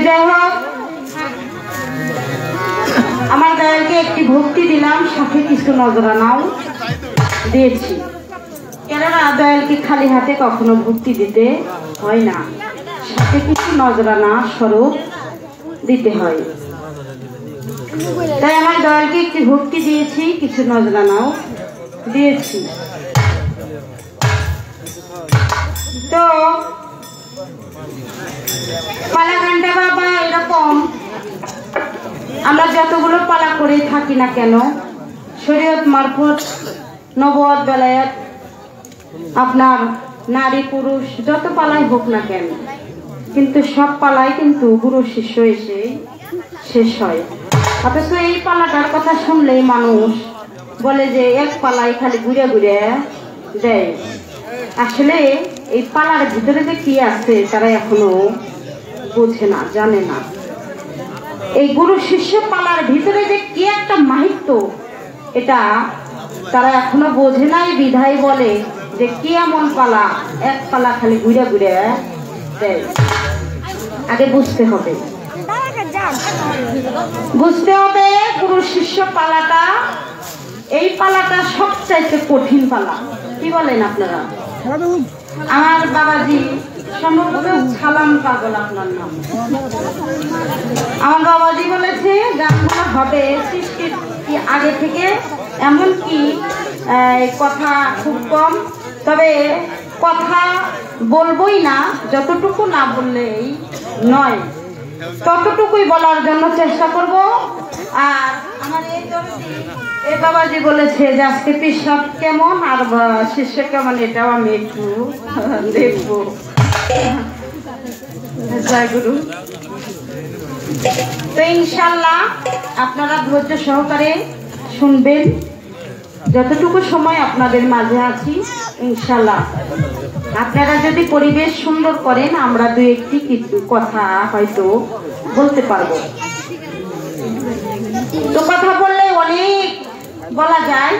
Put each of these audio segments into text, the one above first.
যাই হোক, আমার দয়ালকে একটি ভক্তি দিলাম, সাথে কিছু নজরানাও দিয়েছি। কেননা দয়ালকে খালি হাতে কখনো ভক্তি দিতে হয় না, সাথে কিছু নজরানা স্বরূপ দিতে হয়। তাই আমার দয়ালকে একটি ভক্তি দিয়েছি, কিছু নজরানাও দিয়েছি। তো পালা গানটা বাবা এরকম, আমরা যতগুলো পালা করে থাকি না কেন, শরীয়ত মারফত, নবুয়ত, বেলায়েত, আপনার নারী পুরুষ যত পালাই হোক না কেন, কিন্তু সব পালাই কিন্তু গুরু শিষ্য এসে শেষ হয়। অথচ এই পালাটার কথা শুনলেই মানুষ বলে যে এক পালাই খালি ঘুরে ঘুরে দেয়। আসলে এই পালার ভিতরে যে কি আছে তারা এখনো বোঝে না, জানে না। এই গুরু শিষ্য পালার ভিতরে যে কি একটা মাহিত্য, এটা তারা এখনো বোঝে নাই, বিধায় বলে যে কি এমন পালা, এক পালা খালি ঘুরে ঘুরে দেয়। আগে বুঝতে হবে, বুঝতে হবে গুরু শিষ্য পালাটা, এই পালাটা সবচাইতে কঠিন পালা। কি বলেন আপনারা? আমার বাবাজি সম্ভবত সালাম পাগল আপনার নাম। আমার বাবাজি বলেছে গানগুলো হবে সৃষ্টির আগে থেকে, এমনকি কথা খুব কম, তবে কথা বলবোই না, যতটুকু না বললেই নয় ততটুকুই বলার জন্য চেষ্টা করব। আর আমার এই বাবাজি বলেছে যে আজকে পেশাব কেমন আর শিষ্য কেমন, এটাও আমি একটু দেখবো। জয় গুরু। তো ইনশাল্লাহ আপনারা ধৈর্য সহকারে শুনবেন, যতটুকু সময় আপনাদের মাঝে আছি ইনশাল্লাহ আপনারা যদি পরিবেশ সুন্দর করেন, আমরা দু একটি কিছু কথা হয়তো বলতে পারবো। তো কথা বললে অনেক বলা যায়।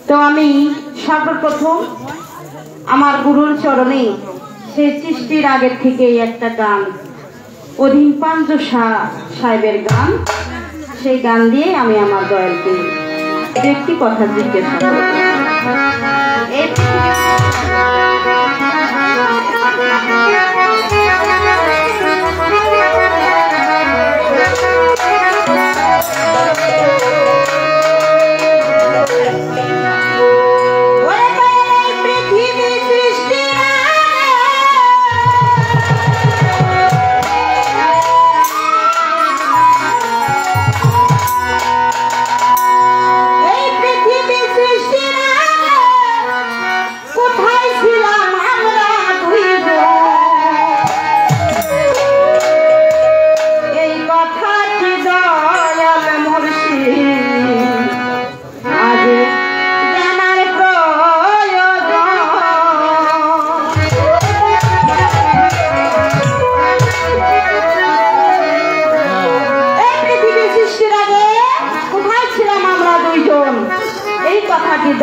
তো আমি সর্বপ্রথম আমার গুরুর চরণে, সেই সৃষ্টির আগের থেকে একটা গান, অধীন পাঞ্জ সাহেবের গান, সেই গান দিয়ে আমি আমার দয়ালকে একটি কথা জিজ্ঞাসা করব।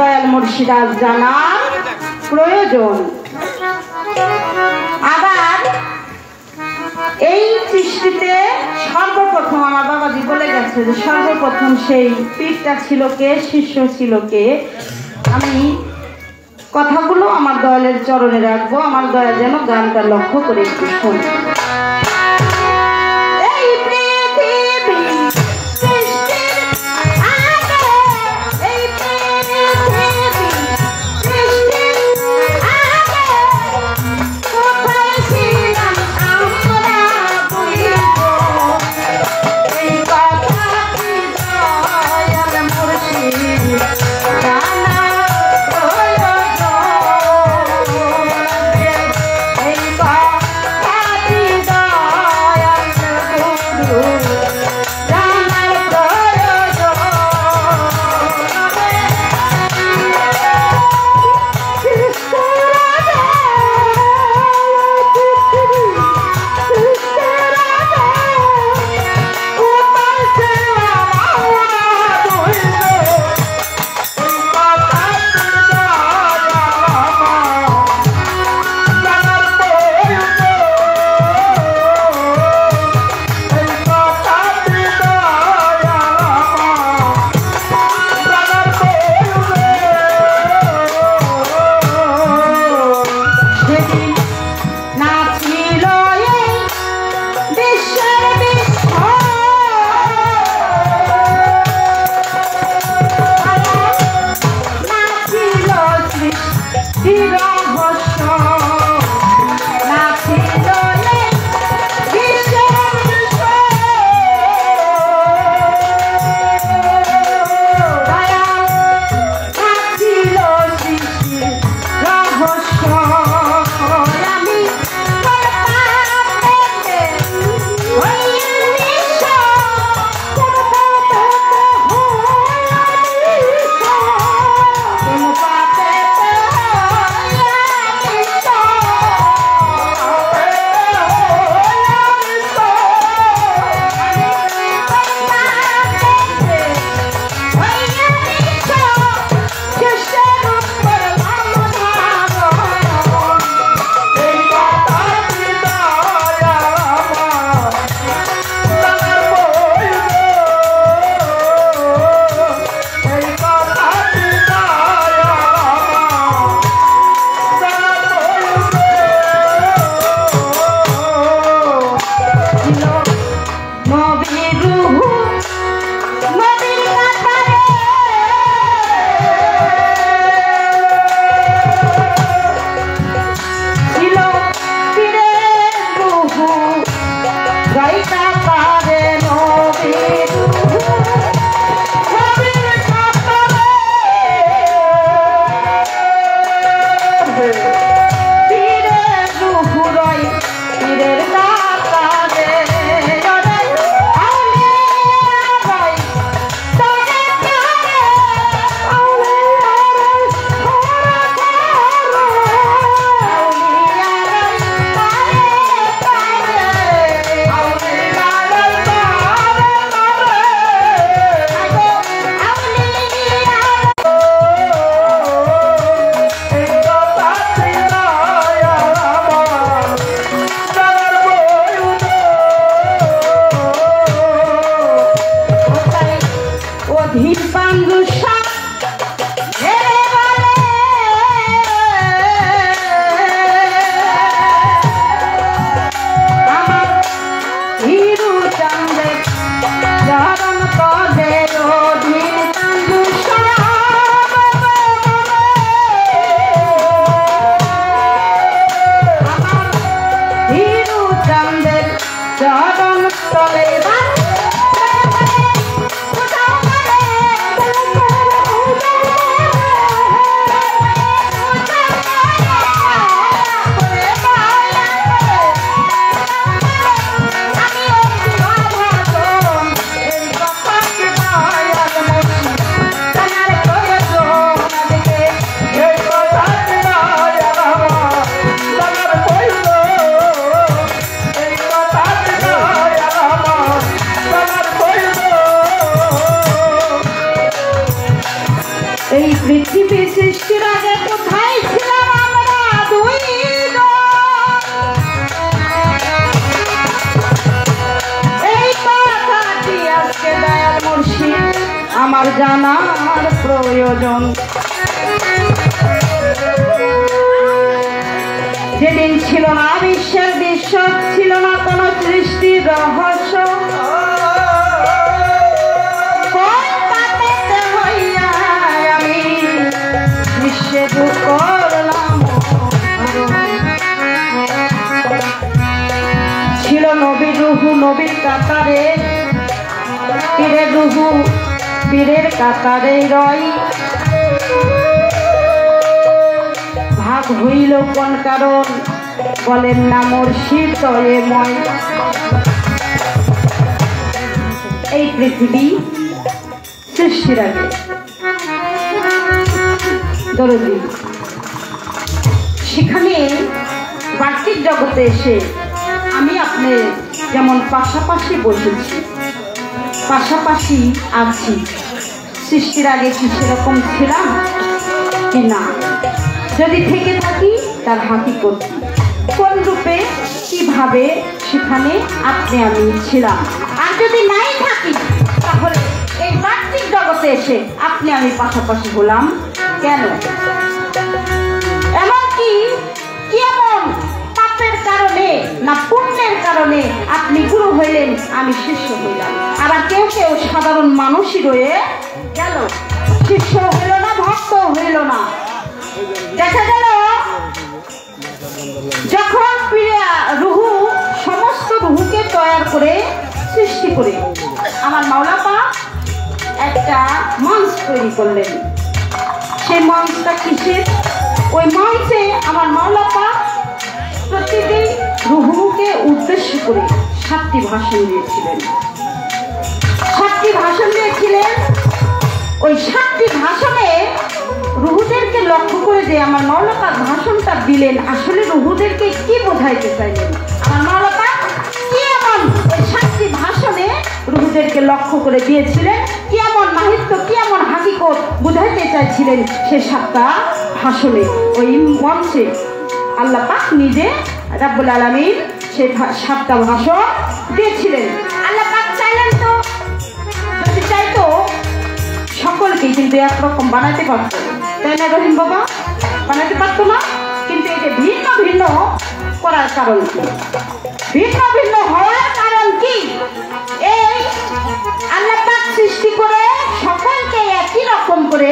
দয়াল মুর্শিদাস জানার প্রয়োজন। আবার এই সৃষ্টিতে সর্বপ্রথম আমার বাবাজি বলে গেছে যে সর্বপ্রথম সেই পীরটা ছিল কে, শিষ্য ছিল কে। আমি কথাগুলো আমার দয়ালের চরণে রাখবো, আমার দয়াল যেন গানটা লক্ষ্য করে একটু শুনি। Happy পৃথিবী সৃষ্টির আগে কোথায় ছিলাম আমরা দুই এই কথাটি আজকে দয়াল মুর্শিদ আমার জানার প্রয়োজন। যেদিন ছিল না বিশ্বের দৃশ্য, ছিল না কোনো সৃষ্টির রহস্য, ছিল নবীর রুহু নবীর কাতারে, পীরের রুহু পীরের কাতারে রয়, ভাগ হইল কোন কারণ বলেন না মুর্শিদ দয়েময়। এই পৃথিবী সৃষ্টির আগে দরদি সেখানে বার্তিক জগতে এসে আমি আপনি যেমন পাশাপাশি বসেছি, পাশাপাশি আছি, সৃষ্টির আগে কি সেরকম ছিলাম কি না? যদি থেকে থাকি তার হাকিকত কোন রূপে কিভাবে সেখানে আপনি আমি ছিলাম, আর যদি নাই থাকি তাহলে এই বার্তিক জগতে এসে আপনি আমি পাশাপাশি হলাম কেন? এমনকি কেমন পাপের কারণে না পুণ্যের কারণে আপনি গুরু হইলেন, আমি শিষ্য হইলাম, আবার কেউ কেউ সাধারণ মানুষই রয়ে গেল, শিষ্য হইল না, ভক্ত হইল না। দেখা গেল তৈরি করলেন। সেই মঞ্চটা কিসের? ওই মঞ্চে আমার মাওলা পাক প্রতিদিন রুহুকে উদ্দেশ্য করে 7টি ভাষণ দিয়েছিলেন। 7টি ভাষণ দিয়েছিলেন। ওই 7টি ভাষণে রুহুদেরকে লক্ষ্য করে যে আমার মাওলা পাক ভাষণটা দিলেন, আসলে রুহুদেরকে কি বোঝাইতে চাইলেন? আমার মাওলা পাক কি এমন ওই 7টি ভাষণে রুহুদেরকে লক্ষ্য করে দিয়েছিলেন, কি এমন মাহিত্য, কি এমন হাকিকত বুঝাইতে চাইছিলেন? সে 7টা ভাষণে ওই মঞ্চে আল্লাহ পাক নিজে রাব্বুল আলামিন সেই 7টা ভাষণ দিয়েছিলেন। আল্লাহ পাক চাইলেন তো, যদি চাইতো সকলকে কিন্তু একরকম বানাতে পারত, তাই না রহিম বাবা? বানাতে পারতো না। কিন্তু এই যে ভিন্ন ভিন্ন করার কারণ কি? ভিন্ন ভিন্ন হওয়ার কারণ কি? এই আল্লাহ পাক সৃষ্টি করে সকলকে একই রকম করে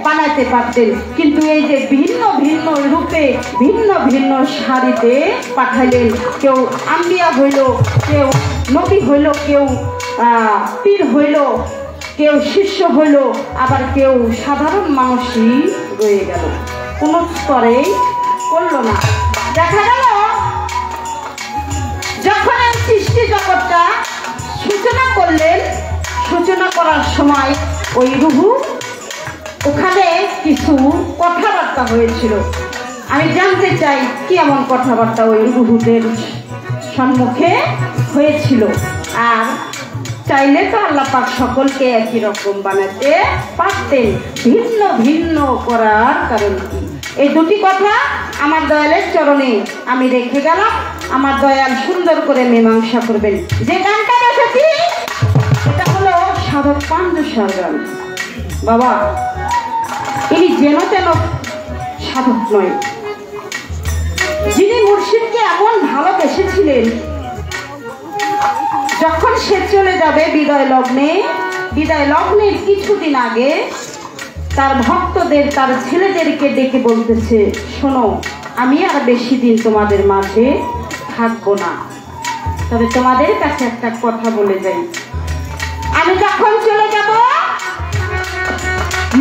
বানাতে পারতেন, কিন্তু এই যে ভিন্ন ভিন্ন রূপে ভিন্ন ভিন্ন শাড়িতে পাঠাইলেন। কেউ আম্বিয়া হইল, কেউ নবী হইল, কেউ পীর হইল, কেউ শিষ্য হইল, আবার কেউ সাধারণ মানুষই রয়ে গেল, কোনো স্তরেই করল না। দেখা গেল যখন এই সৃষ্টি জগৎটা সূচনা করলেন, সূচনা করার সময় ওই রুহু ওখানে কিছু কথাবার্তা হয়েছিল। আমি জানতে চাই কি এমন কথাবার্তা ওই রুহুদের সম্মুখে হয়েছিল। আর চাইলে তো আল্লাহ পাক সকলকে একই রকম বানাতে পারতেন, ভিন্ন ভিন্ন করার কারণ কি? এই দুটি কথা আমার দয়ালের চরণে আমি রেখে গেলাম। আমার দয়াল সুন্দর করে মীমাংসা করবেন। যে গানটা রেখেছি এটা হলো সাধক পাণ্ডুসার গান। বাবা, ইনি যেন তেন সাধক নয়, যিনি মুর্শিদকে এমন ভালোবেসেছিলেন, যখন সে চলে যাবে বিদায় লগ্নের কিছুদিন আগে তার ভক্তদের, তার ছেলেদেরকে ডেকে বলতেছে, শোনো, আমি আর বেশি দিন তোমাদের মাঝে থাকবো না, তবে তোমাদের কাছে একটা কথা বলে যাই। আমি যখন চলে যাব,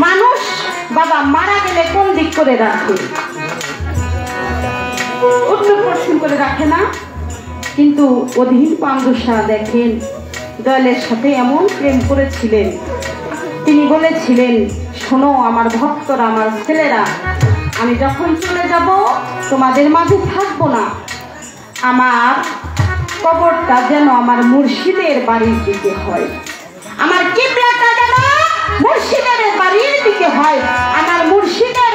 মানুষ বাবা মারা গেলে কোন দিক করে রাখে? উত্তর পশ্চিম করে রাখে না। কিন্তু অধীন পাণ্ডুসা দেখেন দয়ালের সাথে এমন প্রেম করেছিলেন, তিনি বলেছিলেন, শোনো আমার ভক্তরা, আমার ছেলেরা, আমি যখন চলে যাব তোমাদের মাঝে থাকবো না, আমার কবরটা যেন আমার মুর্শিদের বাড়ির দিকে হয়, আমার কিবলাটা যেন মুর্শিদের বাড়ির দিকে হয়, আমার মুর্শিদের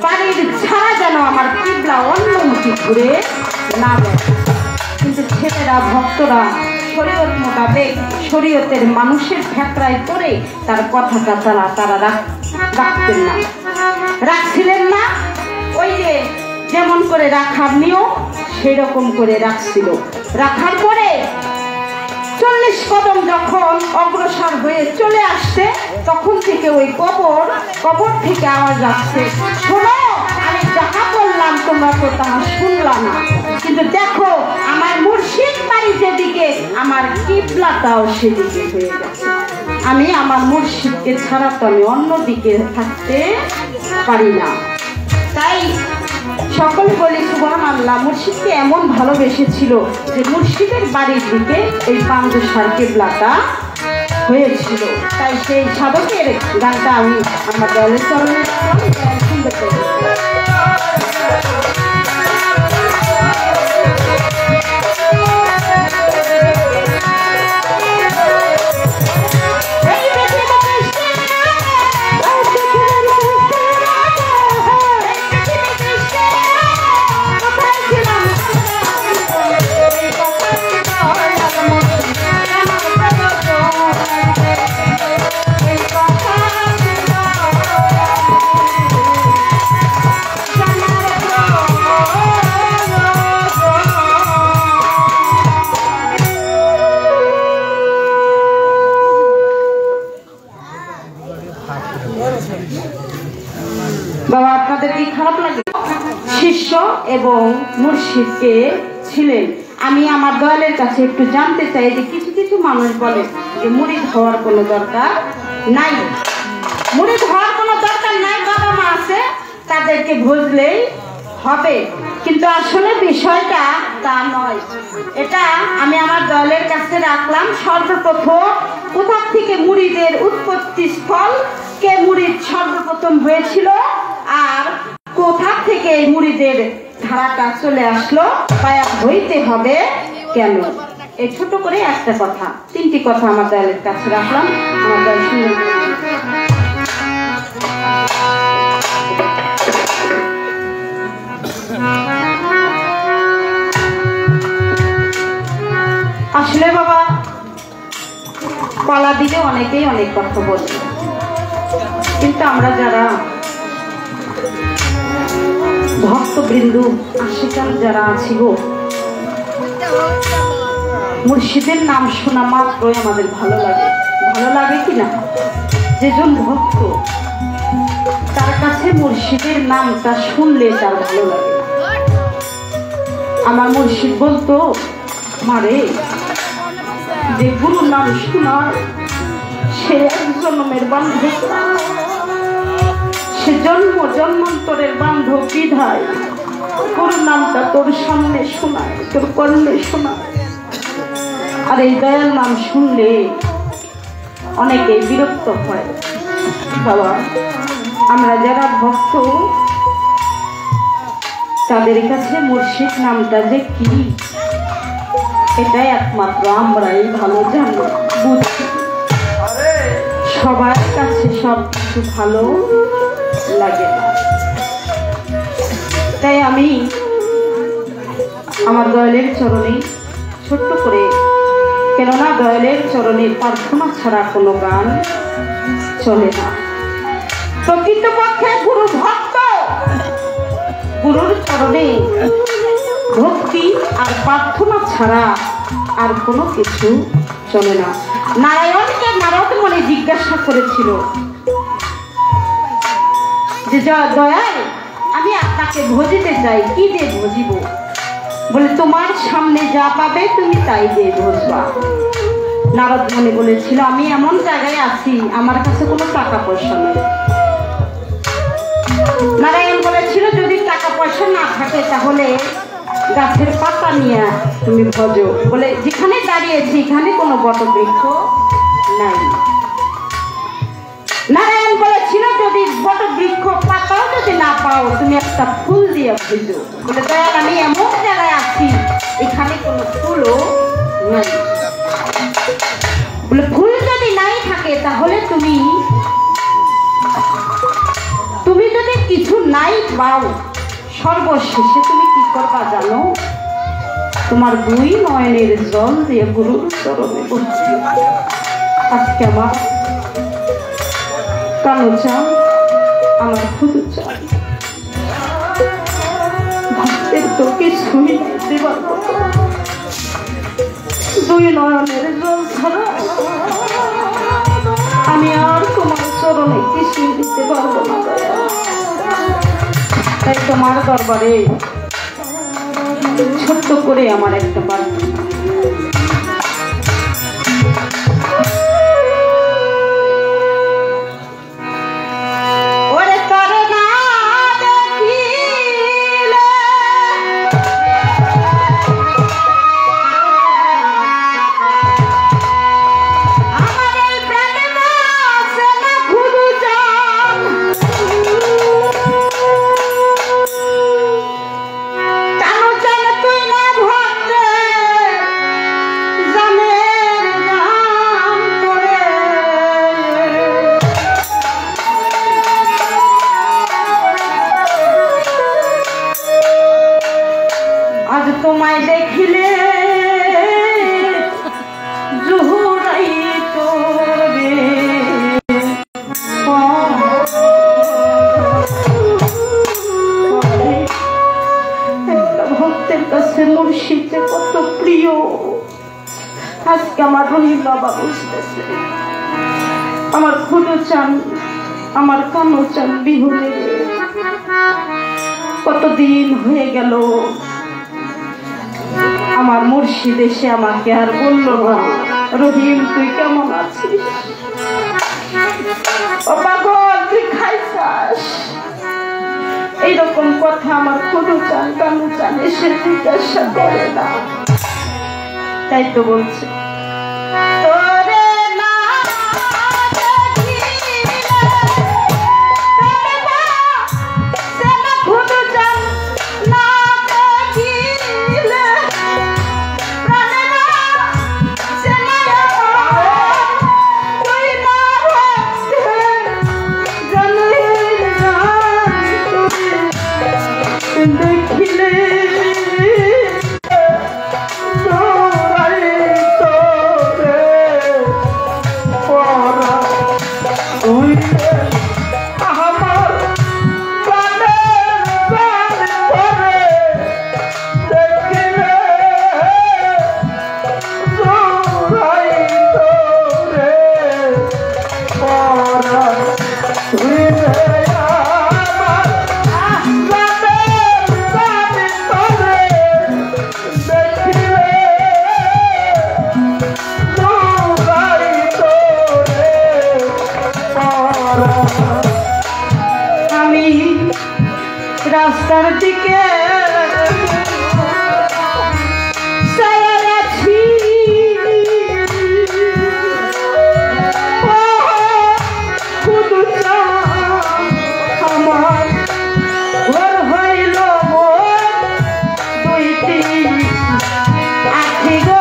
বাড়ির ছাড়া যেন আমার কিবলা অন্যমুখী ঘুরে না যায়। কিন্তু ছেলেরা, ভক্তরা শরীয়ত মোতাবেক, শরীয়তের মানুষের ফ্যাকড়ায় করে তার কথাটা তারা রাখতেন না, রাখছিলেন না। ওই যে যেমন করে রাখার নিয়ম সেই রকম করে রাখছিল। রাখার পরে 40 কদম যখন অগ্রসর হয়ে চলে আসছে, তখন থেকে ওই কবর থেকে আওয়াজ আসছে, শোনো, আমি যাহা বললাম তোমরা তো তাহা শুনলাম না, কিন্তু দেখো আমার মুর্শিদ বাড়ি যেদিকে, আমার কিবলাটাও সেদিকে হয়ে গেছে। আমি আমার মুর্শিদকে ছাড়া তো আমি অন্যদিকে থাকতে পারি না। তাই সকল বলি সুবহানাল্লাহ, মুর্শিদকে এমন ভালোবেসেছিল যে মুর্শিদের বাড়ির দিকে এই পাণ্ডুসার কিবলাটা হয়েছিল। তাই সেই সাধকের গানটা আমি আমার দয়ালের চরণে সুন্দর করে বাবা, আপনাদের কি খারাপ লাগে? শিষ্য এবং মুর্শিদকে ছিলেন। আমি আমার দয়ালের কাছে একটু জানতে চাই যে কিছু কিছু মানুষ বলে যে মুরিদ হওয়ার কোনো দরকার নাই, মুড়ি ধোয়ার কোনো দরকার নাই, বাবা মা আছে তাদেরকে ভুজলেই হবে। কিন্তু আসলে বিষয়টা তা নয়। এটা আমি আমার দলের কাছে রাখলাম। সর্বপ্রথম কোথা থেকে মুড়িদের উৎপত্তি স্থল, কে মুড়ি সর্বপ্রথম হয়েছিল, আর কোথা থেকে এই মুড়িদের ধারাটা চলে আসলো, পায়া হইতে হবে কেন, এই ছোট করে একটা কথা, তিনটি কথা আমার দলের কাছে রাখলাম। আমার দল শুনে আসলে বাবা পালা দিলে অনেকেই অনেক কথা বলে, কিন্তু আমরা যারা ভক্তবৃন্দ আশিকান যারা আছি গো, মুর্শিদের নাম শোনা মাত্রই আমাদের ভালো লাগে। ভালো লাগে কিনা? যেজন ভক্ত তার কাছে মুর্শিদের নামটা শুনলে তার ভালো লাগে। আমার মুর্শিদ বলতো, মারে যে গুরু নাম শোনার সে এক জন্মের বান্ধব, সে জন্ম জন্মান্তরের বান্ধব বিধায় গুরু নামটা তোর সামনে শোনায়, তোর কর্ণে শোনায়। আর এই দয়াল নাম শুনলে অনেকে বিরক্ত হয়। বাবা আমরা যারা ভক্ত তাদের কাছে মুর্শিদ নামটা যে কি, এটাই একমাত্র আমরাই ভালো জানি, বুঝি। সবার কাছে সব কিছু ভালো লাগে না। তাই আমি আমার দয়ালের চরণে ছোট্ট করে, কেননা দয়ালের চরণে প্রার্থনা ছাড়া কোনো গান চলে না। প্রকৃতপক্ষে গুরু ভক্ত, গুরুর চরণে ভক্তি আর প্রার্থনা ছাড়া আর কোনো কিছু চলে না। নারায়ণকে নারদ মনে জিজ্ঞাসা করেছিল যে দয়াল আমি আপনাকে ভজিতে চাই, কি দিয়ে ভজিব? বলে তোমার সামনে যা পাবে তুমি তাই দিয়ে ভজবা। নারদ মনে বলেছিল আমি এমন জায়গায় আছি আমার কাছে কোনো টাকা পয়সা নেই। নারায়ণ বলেছিল যদি টাকা পয়সা না থাকে তাহলে গাছের পাতা নিয়ে তুমি ভজো। বলে যেখানে দাঁড়িয়েছি এখানে কোনো বটবৃক্ষ নাই। নারায়ণ বলেছিল যদি বটবৃক্ষ পাতাও যদি না পাও তুমি একটা ফুল দিয়ে ভজো। বলে দয়াল আমি এমন জায়গায় আছি এখানে কোনো ফুলও নাই। বলে ফুল যদি নাই থাকে তাহলে তুমি যদি কিছু নাই পাও সর্বশেষে তুমি কি করবা জানো? তোমার দুই নয়নের জল দিয়ে গুরুর চরণে বসছি। আজকে আমার কালো চান, আমার খুদু চান, ভক্তের তো কিছুই দেবার মতো দুই নয়নের জল ছাড়া আমি আর তোমার চরণে কিছুই দিতে পারবো না। তাই তোমার দরবারে ছোট্ট করে আমার একটা প্রার্থনা। তোমায় দেখিলে জুহুরাই তোরে একটা ভক্তের কাছে মুর্শিদ যে কত প্রিয় আজকে আমার রহিম বাবা বুঝতেছে। আমার খুদু চান, আমার কানো চান বিহুনে কতদিন হয়ে গেল আমার মুর্শিদ এসে আমাকে আর বললো না রহিম তুই কেমন আছিস। ও পাগল তুই খাইছাস এইরকম কথা আমার কোনো চান কানু চান এসে জিজ্ঞাসা করে না তাই তো বলছে আমি রাস্তার দিকে আমার ঘর হইল দুইটি আখি গো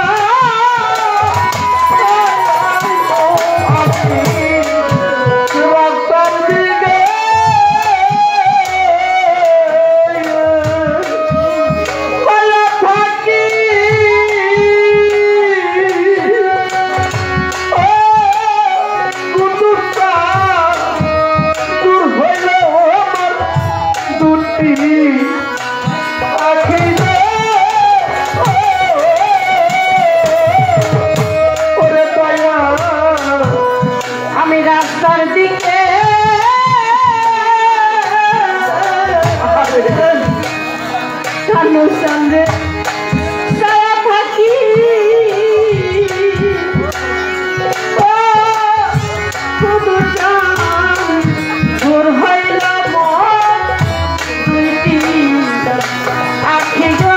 আমি রাস্তার দিকে কানুর সঙ্গে সারা থাকি ভোর হইল দুইটি আখি গো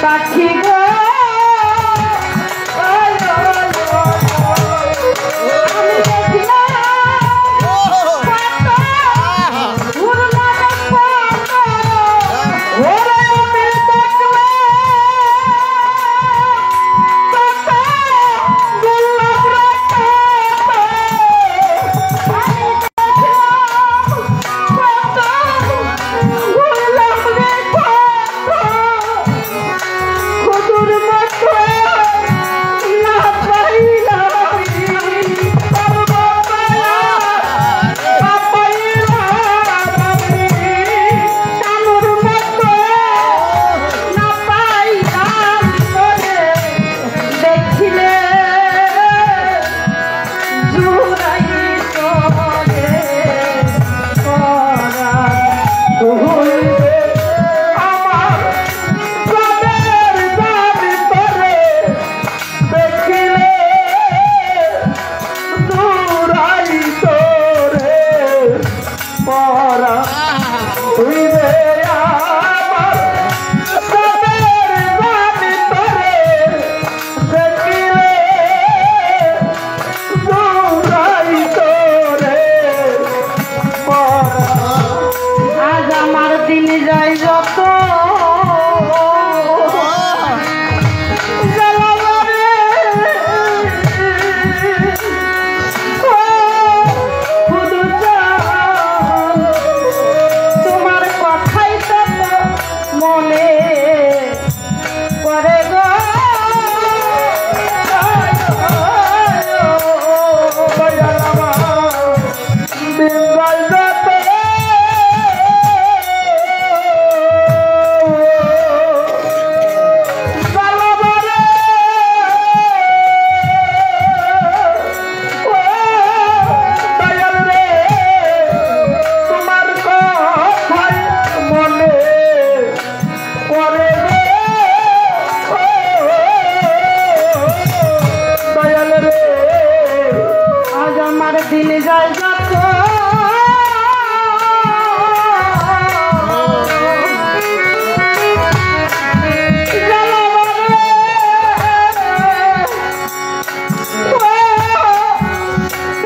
পাখি গো দিন যায় যত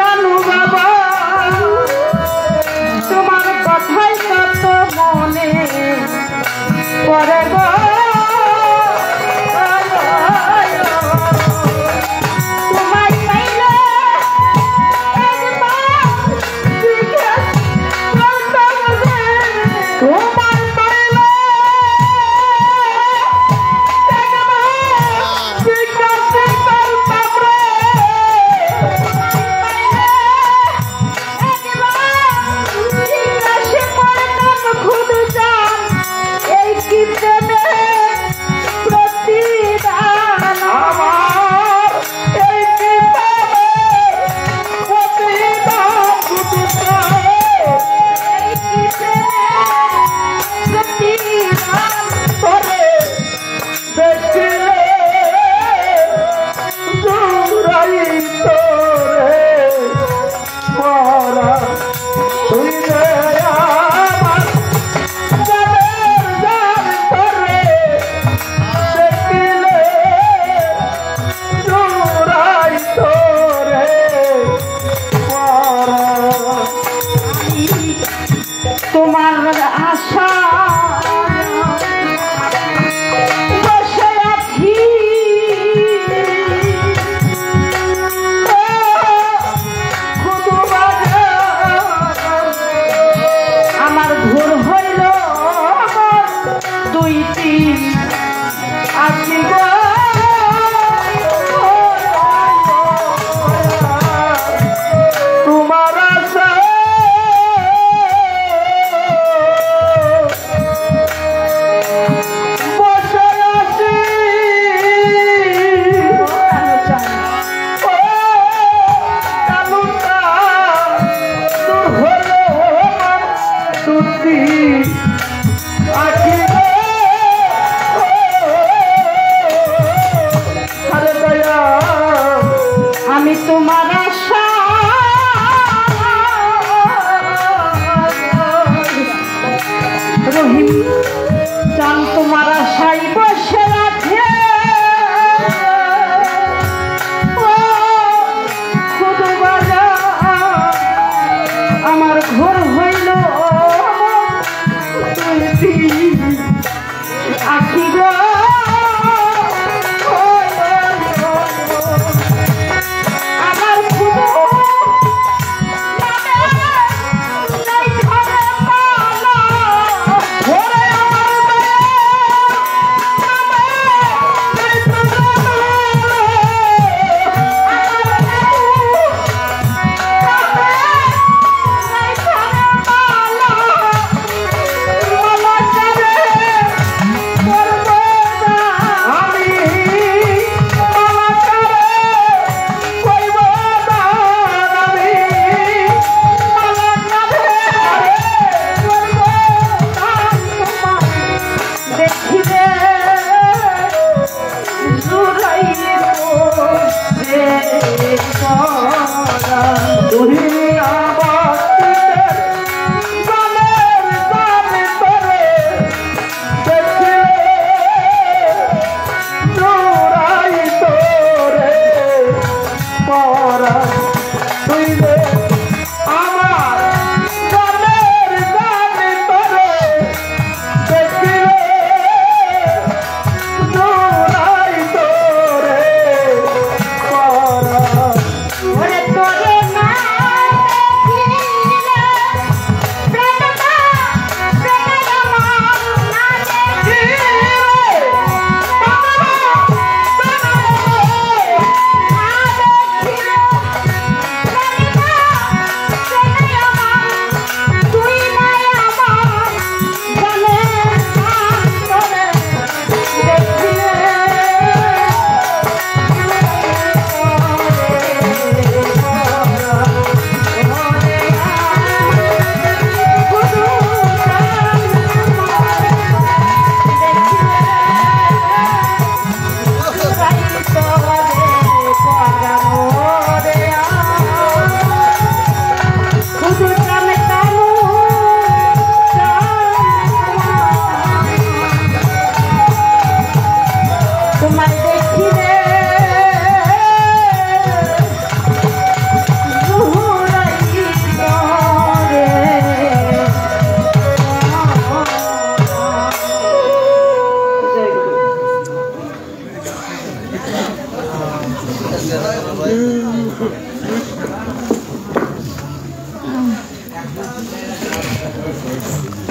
কানু বাবা তোমার কথাই কত মনে পড়ে গো তোমায় পাইলে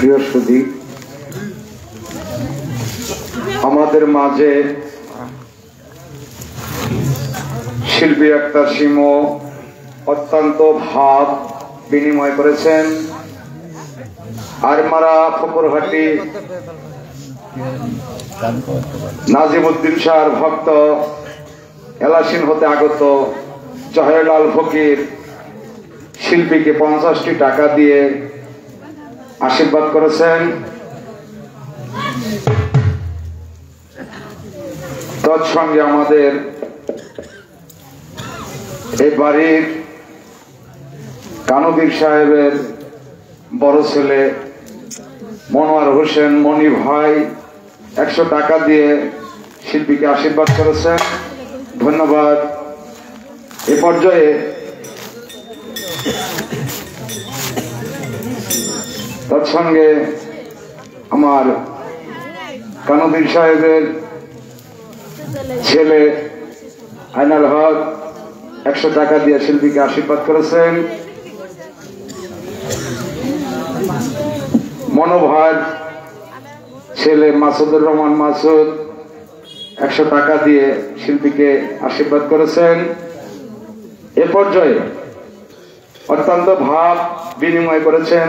বৃহস্পতি আমাদের মাঝে শিল্পী আক্তার শিমু অত্যন্ত ভাব বিনিময় করেছেন। আরমারা ফকরহাটি নাজিমউদ্দিন শাহর ভক্ত এলাসিন হতে আগত জহেরলাল ফকির শিল্পীকে 50টি টাকা দিয়ে আশীর্বাদ করেছেন। তৎসঙ্গে আমাদের এই বাড়ির কানুবীর সাহেবের বড় ছেলে মনোয়ার হোসেন মনি ভাই 100 টাকা দিয়ে শিল্পীকে আশীর্বাদ করেছেন। ধন্যবাদ। এ পর্যায়ে তৎসঙ্গে আমার কানুবীর সাহেবের ছেলে আইনাল হক 100 টাকা দিয়ে শিল্পীকে আশীর্বাদ করেছেন। মনোভার ছেলে মাসুদুর রহমান মাসুদ 100 টাকা দিয়ে শিল্পীকে আশীর্বাদ করেছেন। এ পর্যায়ে অত্যন্ত ভাব বিনিময় করেছেন।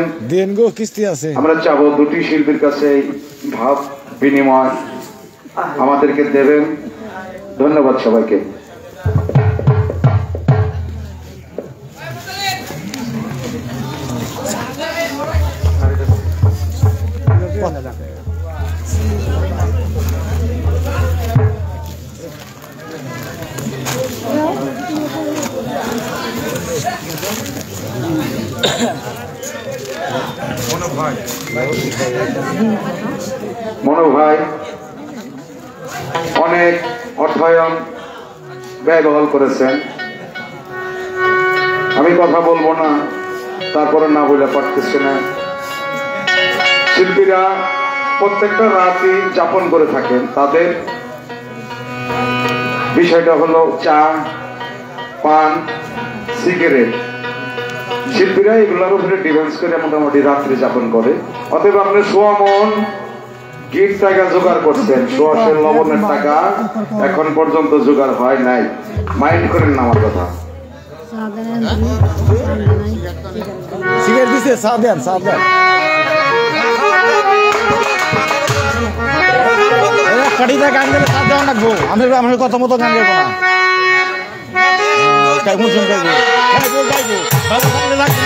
আমরা চাবো দুটি শিল্পীর কাছে ভাব বিনিময় আমাদেরকে দেবেন। ধন্যবাদ সবাইকে। মনো ভাই অনেক অর্থায়ন ব্যয়বহুল করেছেন। আমি কথা বলবো না, তারপরে না বলে পারতেছে না। শিল্পীরা প্রত্যেকটা রাতই যাপন করে থাকেন। তাদের বিষয়টা হলো চা, পান, সিগারেট। শিল্পীরা এগুলোর উপরে ডিফেন্স করে মোটামুটি রাত্রি যাপন করে। অতএব আপনি সোয়া মন গিট টাকা জোগাড় করছেন, সোয়াশের লবণের টাকা এখন পর্যন্ত জোগাড় হয় নাই। মাইন্ড করেন না আমার কথা। সিগারেট দিছে, চা দেন, চা দেন। কাটিতে গান গেলে চা দেওয়া লাগবো। আমি কথা মতো গান গাইবো না। গাইবো গাইবো গাইবো ভালো গাইলে লাগবে।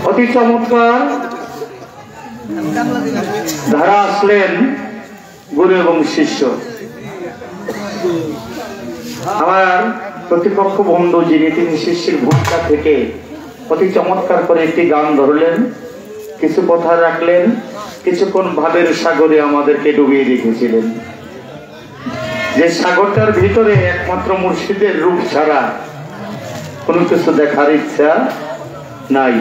অতি চমৎকার ধারা আসলেন গুরু এবং শিষ্য। আমার প্রতিপক্ষ বন্ধু যিনি, তিনি শিষ্যের ভূমিকা থেকে অতি চমৎকার করে একটি গান ধরলেন, কিছু কথা রাখলেন, কিছুক্ষণ ভাবের সাগরে আমাদেরকে ডুবিয়ে রেখেছিলেন। যে সাগরটার ভিতরে একমাত্র মুর্শিদের রূপ ছাড়া কোনো কিছু দেখার ইচ্ছা নাই।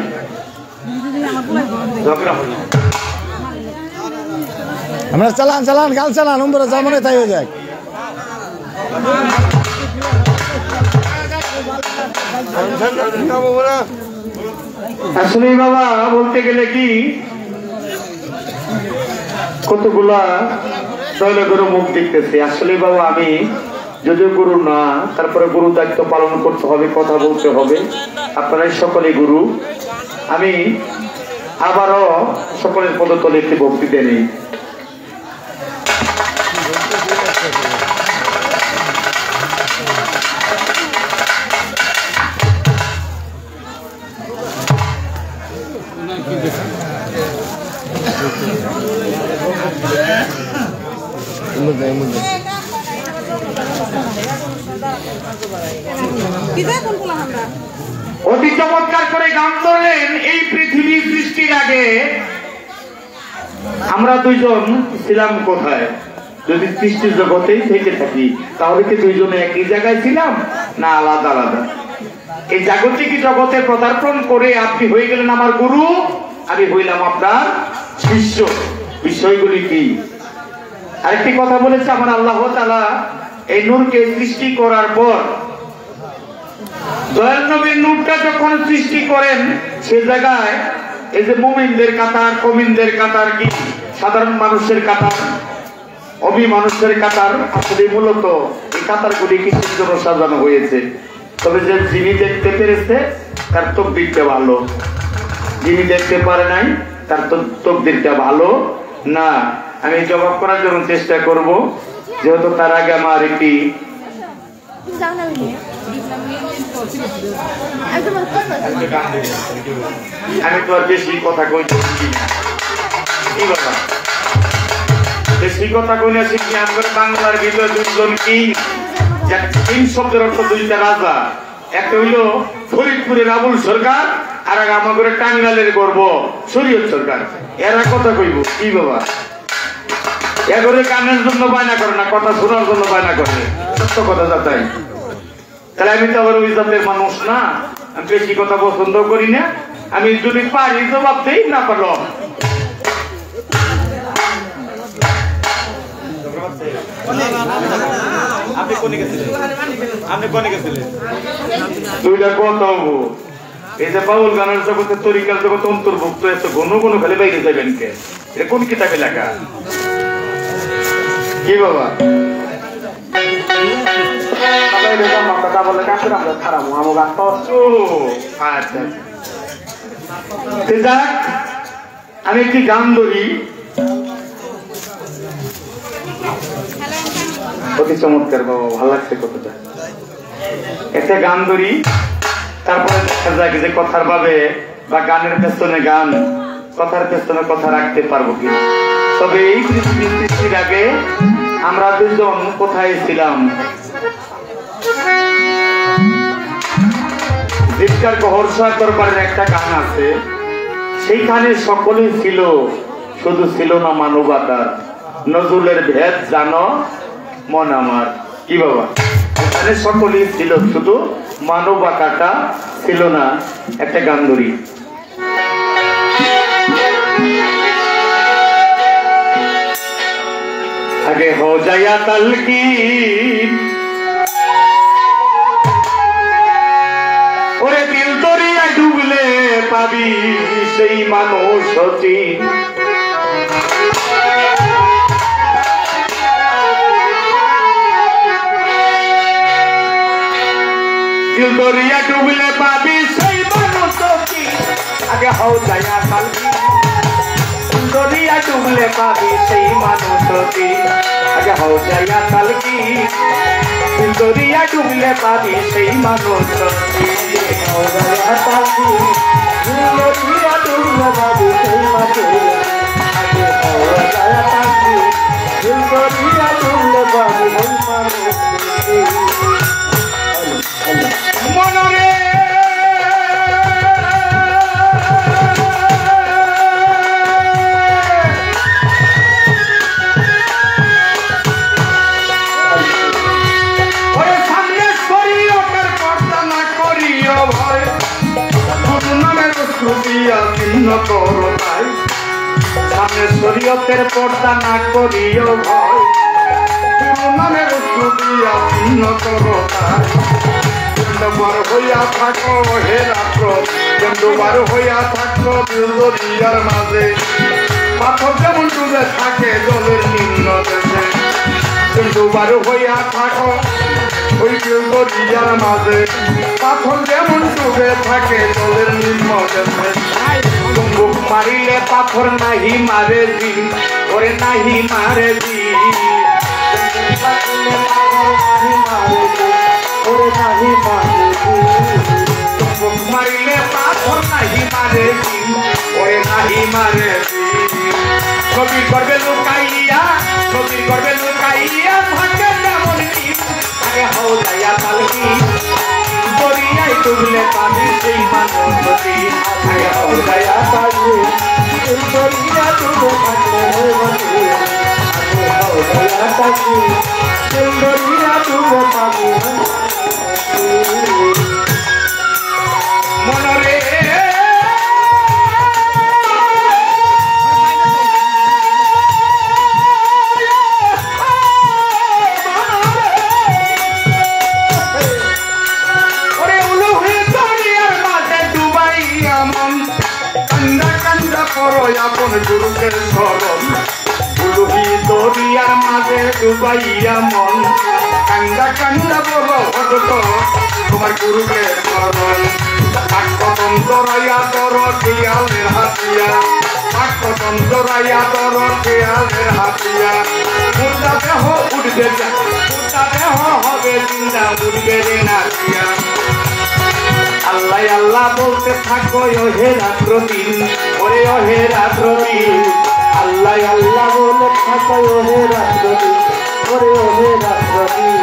আমরা চালান চালান গাল চালান উম্বরা জামানে তাই হয়ে যায়। আসলে বাবা বলতে গেলে কি কতগুলা দলে গুরু মুখ দেখতেছে। আসলে বাবা আমি যদিও গুরু না, তারপরে গুরু দায়িত্ব পালন করতে হবে, কথা বলতে হবে। আপনারাই সকলে গুরু। আমি আবারও সকলের পদতলে একটি বক্তৃতা নেই। অতি চমৎকার করে গান ধরলেন। এই পৃথিবী সৃষ্টির আগে আমরা দুইজন ছিলাম কোথায়? যদি সৃষ্টির জগতেই থেকে থাকি তাহলে কি দুইজনে একই জায়গায় ছিলাম না আলাদা আলাদা? এই জাগতিক জগতে পদার্পণ করে আপনি হয়ে গেলেন আমার গুরু, আমি হইলাম আপনার শিষ্য। বিষয়গুলি কি? আরেকটি কথা বলেছে আমার আল্লাহ তাআলা এই নূরকে সৃষ্টি করার পর দয়াল নবীর নূরটা যখন সৃষ্টি করেন সে জায়গায় এই যে মুমিনদের কাতার, কমিনদের কাতার, কি সাধারণ মানুষের কাতার, অভিমানুষের কাতার, আসলে মূলত এই কাতারগুলি কিসের জন্য সাজানো হয়েছে? তবে যে যিনি দেখতে পেরেছে তার তকদিরটা ভালো, যিনি দেখতে পারে নাই তার তকদিরটা ভালো না। আমি জবাব করার জন্য চেষ্টা করব, যেহেতু তার আগে আমার একটি আমি তো আর বেশি কথা কইতে শিখি না। কি কথা বেশি কথা কইনা শিখি? আমাদের বাংলার ভিতরে দুজন কিং, কিং শব্দের অর্থ দুইটা রাজা। একটা হইলো ফরিদপুরের আবুল সরকার, আর আমাদের টাঙ্গাইলের গর্ব শরীয়ত সরকার। এরা কথা কইব কি বাবা? এগরে গানের জন্য বায়না করে না, কথা শোনার জন্য বায়না করে, সত্য কথা যাতাই। তাহলে আমি তো আবার ওই জাতের মানুষ না, আমি বেশি কথা পছন্দ করি না। আমি যদি পারি জবাব দেই, না পারো দুইটা কথা হবো। এই যে বাউল গানের জগতে, তরিকার জগতে অন্তর্ভুক্ত এত ঘন ঘন খালি বাইরে যাবেন কে? এটা কোন কিতাবে লেখা? কি বাবা আমি একটি গান ধরি, অতি চমৎকার বাবা, ভালো লাগছে কথাটা। একটা গান ধরি, তারপরে দেখা যায় যে কথার ভাবে বা গানের পেছনে গান, কথার পেছনে কথা রাখতে পারবো কিনা। তবে এই পৃথিবীর সৃষ্টির আগে আমরা দুজন কোথায় ছিলাম? জিৎকার গহরসা দরবারের একটা গান আছে, সেইখানে সকলেই ছিল, শুধু ছিল না মানবতার। নজরুলের ভেদ জানো মন আমার। কি বাবা? এখানে সকলেই ছিল, শুধু মানবতাটা ছিল না। একটা গান ধরি। আগে হো যায়া তালকিন, ওরে দিল দরিয়া ডুবলে পাবি সেই মানুষ হতি। দিল দরিয়া ডুবলে পাবি সেই মানুষ হতি। আগে হো যায়া তালকিন, দরিয়া ডুবলে পাবি সেই মানুষ হতি। আগে হো যায়া তালকিন, দরিয়া ডুবলে পাবি সেই মানুষ হতি। হো যায়া তালকিন, দরিয়া ডুবলে পাবি সেই মানুষ হতি। আগে হো যায়া তালকিন, দরিয়া ডুবলে পাবি সেই মানুষ হতি। মনরে সামনে শরীয়তের পর্দা না করিও ভয়, নামের দিয়া ভিন্ন করতার। বার হইয়া থাকো হে রাত্র, বার হইয়া থাকো দরিয়ার মাঝে। পাথর যেমন ডুবে থাকে জলের নিম্ন দেশে, বার হইয়া থাকো ওই দরিয়ার মাঝে। পাথর যেমন ডুবে থাকে জলের নিম্ন দেশে। চুম্বুক মারিলে পাথর নাহি মারে দিন, ওরে নাহি মারে দিন। চুম্বুক মারিলে পাথর নাহি মারে দিন, ওরে নাহি মারে দিন। ছবি করবে লুকাইয়া, ছবি করবে লুকাইয়া থাকে তেমন দিন। আগে হও যাইয়া তালকি, দরিয়ায় ডুবলে পাবি সেই মানুষ হতি। আগে হও যাইয়া তালকি, দরিয়া ডুবে থাকলে হতি। আগে হও যাইয়া তালকি, দরিয়া ডুবে পাবি মনরে। আপন গুরুকে স্মরণ, উলুহি দরিয়ার মাঝে ডুবাইয়া মন। কান্দা কান্দা বলো ভগত তোমার গুরুকে স্মরণ। কদম তরাইয়া তর দিয়ালের হাতিয়া, কদম জোড়াইয়া তোর খেয়ালের হাতিয়া মুর্দা দেহ উঠবে মুর্দা দেহ হবে জিন্দা উঠবে রে নাচিয়া আল্লাহ আল্লাহ বলতে থাকো হে রাত্র দিন ওরে হে রাত্র দিন আল্লাহ আল্লাহ বলে থাকো হে রাত্র দিন ওরে হে রাত্র দিন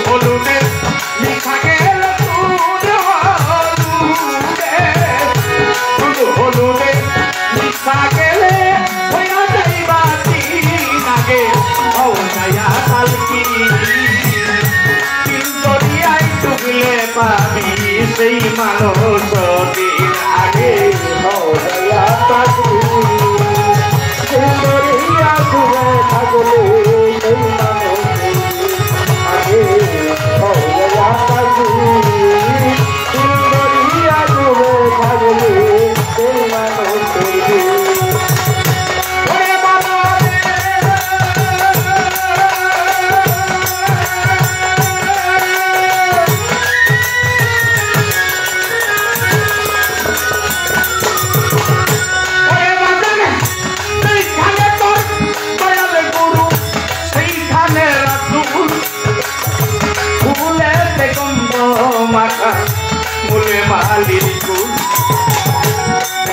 হলুদে লিখা গেল হলুদে লিখা গেলে হইয়া যাইবা দিন আগে হইয়া কালকি দরিয়ায় ডুবলে পাবি সেই মানুষ দিন আগে হইয়া কালকি দরিয়া ডুবে থাকলে সেই মানুষ আগে হইয়া কালকি দরিয়া ডুবে থাকলে সেই মানুষ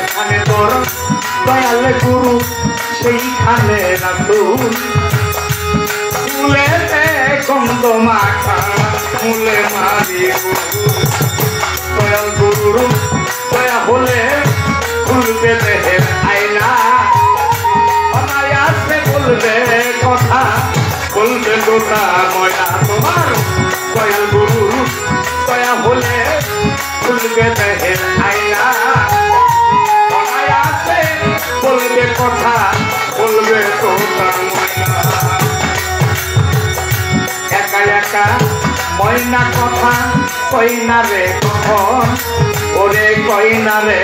এখানে তোর দয়াল গুরু সেইখানে রাখুন ফুলেতে গন্ধ মাখা মূলে মালি গুরু দয়াল গুরু দয়া হলে খুলবে দেহের আয়না অনায়াসে বলবে কথা বলবে গোটা ময়না তোমার দয়াল গুরু দয়া হলে খুলবে দেহের আয়না অনায়াসে বলবে কথা বলবে গোটা ময়না একা একা ময়না কথা কই না রে কখন ওরে কই না রে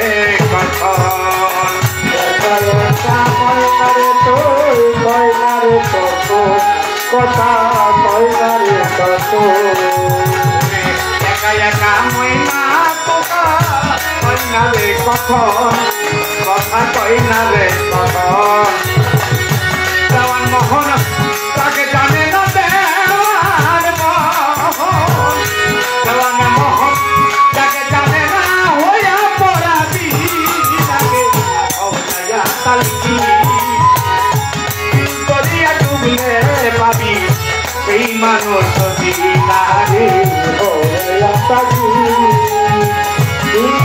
কখন একা একা ময়না রে তুই কই না রে কখন কথা কই না রে কখন একা একা ময়না কথা কই না রে কখন কথা কই না রে কখন দেওয়ান মোহন তাকে জানে না দেওয়ান মোহন দেওয়ান মোহন তাকে জানে না হইয়া পড়াবি তাকে হইয়া তালকি দরিয়া ডুবলে পাবি সেই মানুষ দিনারে হইয়া তালকি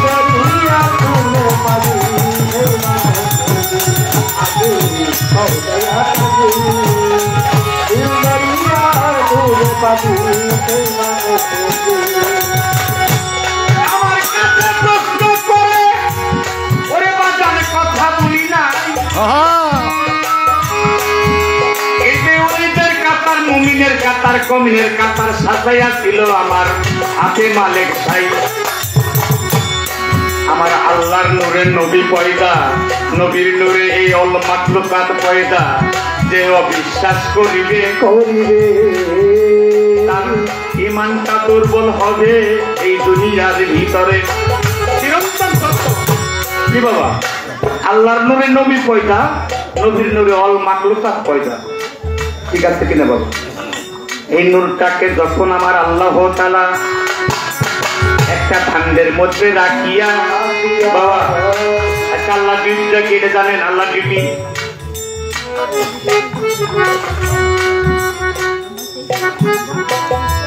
দরিয়া ডুবলে পাবি সেই মানুষ আগে হইয়া তালকি দরিয়া ডুবলে পাবি সেই মানুষ আমার কাছে প্রশ্ন করে ওরে বাজান কথা বলি নাই এই যে ওইদের কাতার মুমিনের কাতার কমিনের কাতার সাজাইয়া ছিল আমার হাতে মালিক ভাই আমার আল্লাহর নূরে নবী পয়দা নবীর নূরে এই অল মাখলুকাত পয়দা যে অবিশ্বাস করিবে করিবে তার ঈমানটা দুর্বল হবে এই দুনিয়ার ভিতরে চিরন্তন সত্য কি বাবা আল্লাহর নূরে নবী পয়দা নবীর নূরে অল মাখলুকাত পয়দা ঠিক আছে কিনা বাবা এই নূরটাকে যখন আমার আল্লাহ তাআলা একটা ঠান্ডের মধ্যে রাখিয়া বাবা আচ্ছা আল্লাহ বিবিটা কি এটা জানেন আল্লাহ বিবি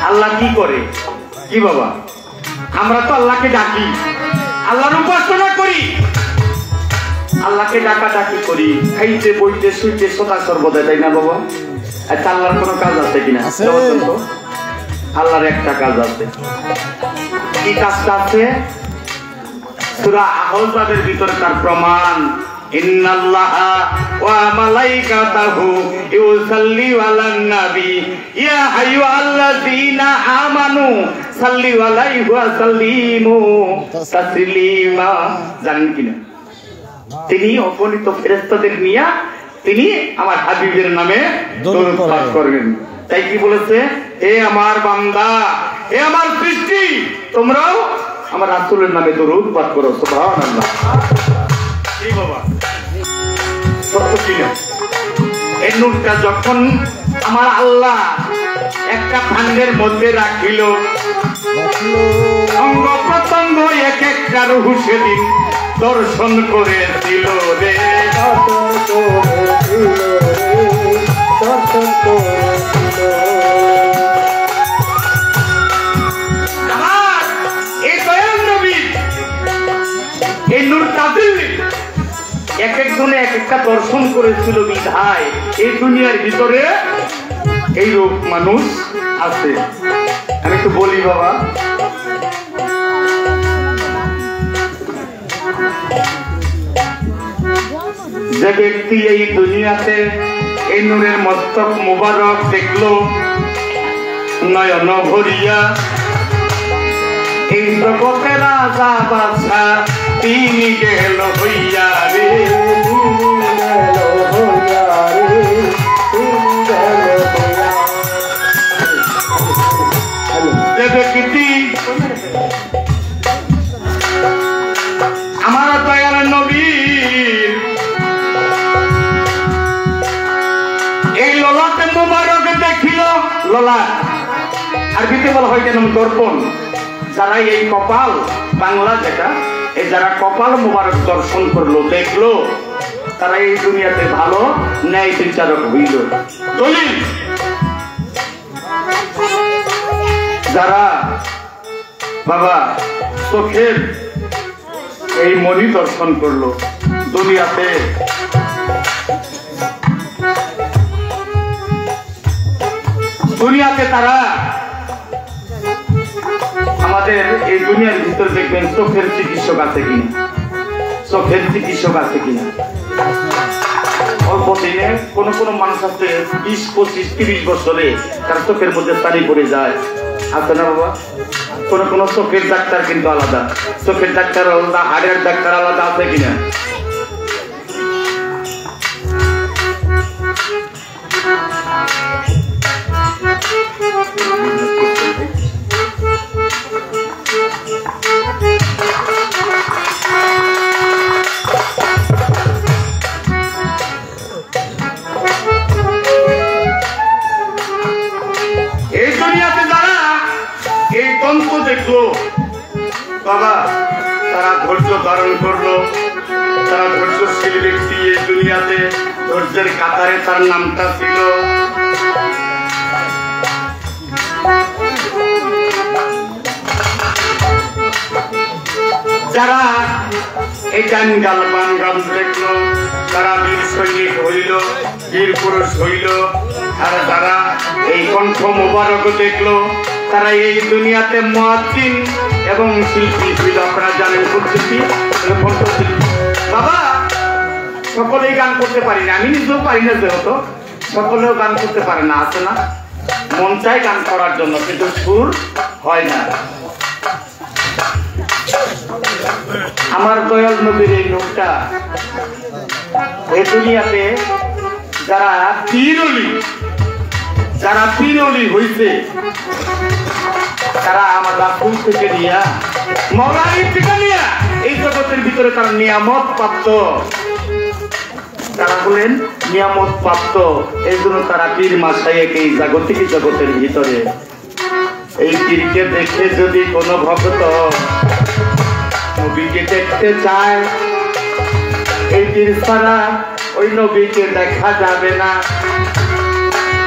আল্লাহ কি করে কি বাবা আমরা তো আল্লাহকে ডাকি আল্লাহর উপাসনা করি আল্লাহকে ডাকাডাকি করি খাইতে বইতে শুইতে সদা সর্বদা তাই না বাবা আচ্ছা আল্লাহর কোনো কাজ আছে কিনা আল্লাহর একটা কাজ আছে কি কাজটা আছে সূরা আহজাবের ভিতরে তার প্রমাণ ইন্নাল্লাহা ওয়া মালাইকাতাহু ইউসাল্লিউ আলান নবী ইয়া আইয়ুহাল্লাযীনা আমানু সাল্লিউ আলাইহি ওয়া সাল্লিমু তাসলিমা জানেন কিনা তিনি অগণিত ফেরেশতাদের নিয়ে তিনি আমার হাবিবের নামে দরুদ পাঠ করবেন তাই কি বলেছে হে আমার বান্দা হে আমার সৃষ্টি তোমরাও আমার রাসূলের নামে দরুদ পাঠ করো সুবহানাল্লাহ। এই বাবা সত্য কিনা? এই নূরটা যখন আমার আল্লাহ একটা ভান্ডের মধ্যে রাখিল, অঙ্গ প্রত্যঙ্গ এক একটা রূহ সেদিন দর্শন করে দিল রে, এই দয়াল নবী এই নূর তাজিল এক একজনে এক একটা দর্শন করেছিল বিধায় এই দুনিয়ার ভিতরে এই রূপ মানুষ আছে। আমি তো বলি বাবা, যে ব্যক্তি এই দুনিয়াতে এই নূরের মস্তক মুবারক দেখলো নয়ন ভরিয়া, এই জগতের রাজা বাদশা তিনি গেল হইয়া রে, যে ব্যক্তি আমার দয়াল নবীর এই ললাটে মুবারক দেখিল, ললাট আরবিতে বলা হয় যেন দর্পণ, যারা এই কপাল বাংলা যেটা এই যারা কপাল মুবারক দর্শন করলো দেখলো তারা এই দুনিয়াতে ভালো ন্যায় বিচারক হইল। দলিল যারা বাবা চোখের এই মনি দর্শন করলো দুনিয়াতে তারা আমাদের এই দুনিয়ার ভিতরে দেখবেন চোখের চিকিৎসক আছে কিনা, চোখের চিকিৎসক আছে কিনা। অল্প দিনে কোন কোন মানুষ আছে 20, 25, 30 বছরে তার চোখের মধ্যে পানি পড়ে যায়, আছে না বাবা? কোন কোন চোখের ডাক্তার কিন্তু আলাদা, চোখের ডাক্তার আলাদা, হাড়ের ডাক্তার আলাদা, আছে কিনা? এই দুনিয়াতে যারা এই তন্ত্র দেখলো বাবা তারা ধৈর্য ধারণ করলো, তারা ধৈর্যশীল ব্যক্তি। এই দুনিয়াতে ধৈর্যের কাতারে তার নামটা ছিল। যারা এই টাঙ্গাল বাংগ্রাম দেখলো তারা বীর সৈনিক হইল, বীর পুরুষ হইল। আর যারা এই কণ্ঠ মোবারক দেখলো তারা এই দুনিয়াতে মুয়াজ্জিন এবং শিল্পী হইল। আপনারা জানেন কণ্ঠশিল্পী, বাবা সকলেই গান করতে পারি না, আমি নিজেও পারি না, যেহেতু সকলেও গান করতে পারে না, আছে না? মন চাই গান করার জন্য কিন্তু সুর হয় না। আমার দয়াল নবীর এই নূরটা এই দুনিয়াতে যারা পীরলি হইছে তারা আমার রাসূল থেকে নিয়া মওলাই থেকে নিয়া এই জগতের ভিতরে তারা নিয়ামত প্রাপ্ত, তারা বলেন নিয়ামত প্রাপ্ত। এই জন্য তারা পীর মাশায়েখ এই জাগতিক জগতের ভিতরে এই পীরকে দেখে যদি কোনো ভক্ত নবীকে দেখতে চায়, এই পীর ছাড়া ওই নবীকে দেখা যাবে না।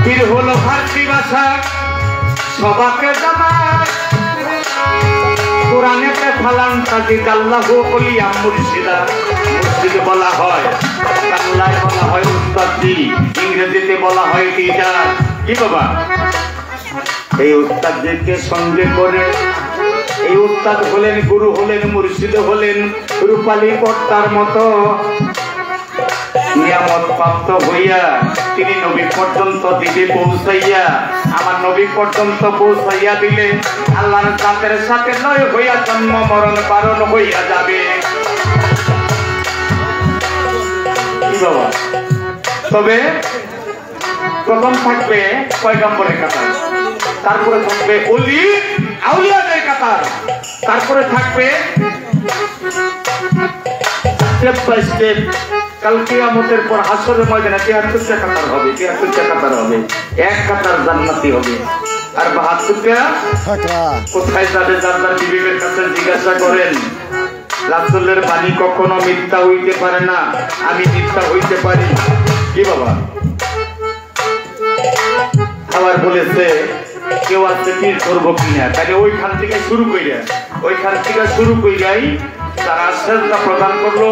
পীর হলো ফার্সি ভাষা, সবাকে জানায় কোরআনেতে ফালান তাজিদ আল্লাহু ওলিয়া মুর্শিদা, মুর্শিদ বলা হয়, বাংলায় বলা হয় উস্তাদি, ইংরেজিতে বলা হয় টিচার। কি বাবা? এই উস্তাদদেরকে সঙ্গে করে এই উস্তাদ হলেন, গুরু হলেন, মুর্শিদ হলেন রূপালী পর্দার মতো নিয়ামত প্রাপ্ত হইয়া তিনি নবী পর্যন্ত দিতে পৌঁছাইয়া, আমার নবী পর্যন্ত পৌঁছাইয়া দিলে আল্লাহর জাতের সাথে নয় হইয়া জন্ম মরণ কারণ হইয়া যাবে। তবে প্রথম থাকবে পয়গম্বরের কথা, তারপরে থাকবে ওলি আউলিয়াদের কথা। কাতার, তারপরে থাকবে স্টেপ বাই স্টেপ। কাল কিয়ামতের পর হাসরের ময়দানে 73টা কাতার হবে, 73টা কাতার হবে, এক কাতার জান্নাতি হবে। আর 72টা কোথায় যাবে? যার যার বিবেকের কাছে জিজ্ঞাসা করেন। রাসূলের বাণী কখনো মিথ্যা হইতে পারে না, আমি মিথ্যা হইতে পারি কি বাবা? আবার বলেছে কেউ আছে পীর ধরবো কিনা, তাহলে ওইখান থেকে শুরু কইরাই তারা শ্রদ্ধা প্রদান করলো,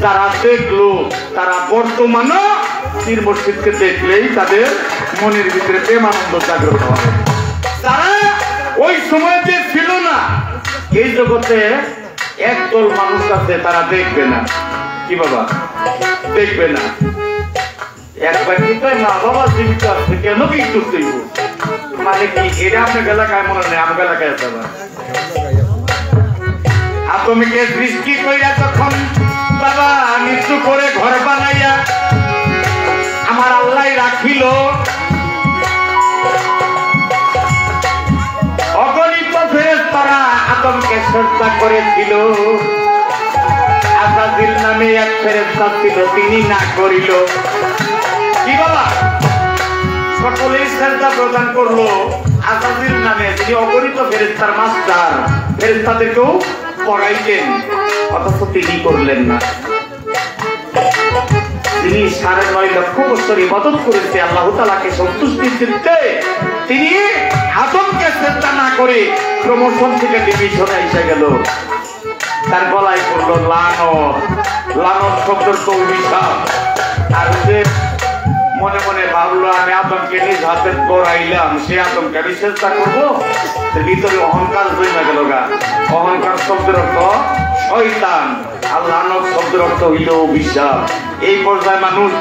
তারা দেখলো, তারা বর্তমানে পীর মুর্শিদকে দেখলেই তাদের মনের ভিতরে প্রেমানন্দ জাগ্রত হয়। তারা ওই সময় যে ছিল না, এই জগতে একদল মানুষ আছে তারা দেখবে না কি বাবা? দেখবে না। একবার কিন্তু মা বাবা জীবিত আছে কেন কিন্তু মানে কি এটা আপনার এলাকায় মনে নেই, আমার এলাকায় আছে। আবার আতমিকের দৃষ্টি কইরা তখন বাবা মৃত্যু করে ঘর বানাইয়া আমার আল্লাহ রাখিল। অগণিত ফেরেশতারা আদমকে শ্রদ্ধা করেছিল। আজাজিল নামে এক ফেরেশতা ছিল, তিনি না করিল কি বাবা? সকলেই শ্রদ্ধা প্রদান করলো আজাজিল নামে, তিনি অগণিত ফেরেশতার মাস্টার, ফেরেশতাদেরকেও পড়াইতেন, অথচ তিনি করলেন না। তিনি 9.5 লক্ষ বছর ইবাদত করেছে আল্লাহ তাআলাকে সন্তুষ্টির চিত্তে। তিনি আদমকে শ্রদ্ধা না করে প্রমোশন থেকে ডিভিশনে এসে গেল। তার গলায় পড়লো লানত, লানত শব্দের তো অভিশাপ। আর যে মনে মনে ভাবলো আমি আদমকে নিজ হাতে গড়াইলাম, সে আদমকে আমি চেষ্টা করবো, ভিতরে অহংকার জমে গেল গা। অহংকার শব্দের অর্থ শয়তান, আর লানত শব্দের অর্থ হইল অভিশাপ। এই পর্যায়ে মানুষ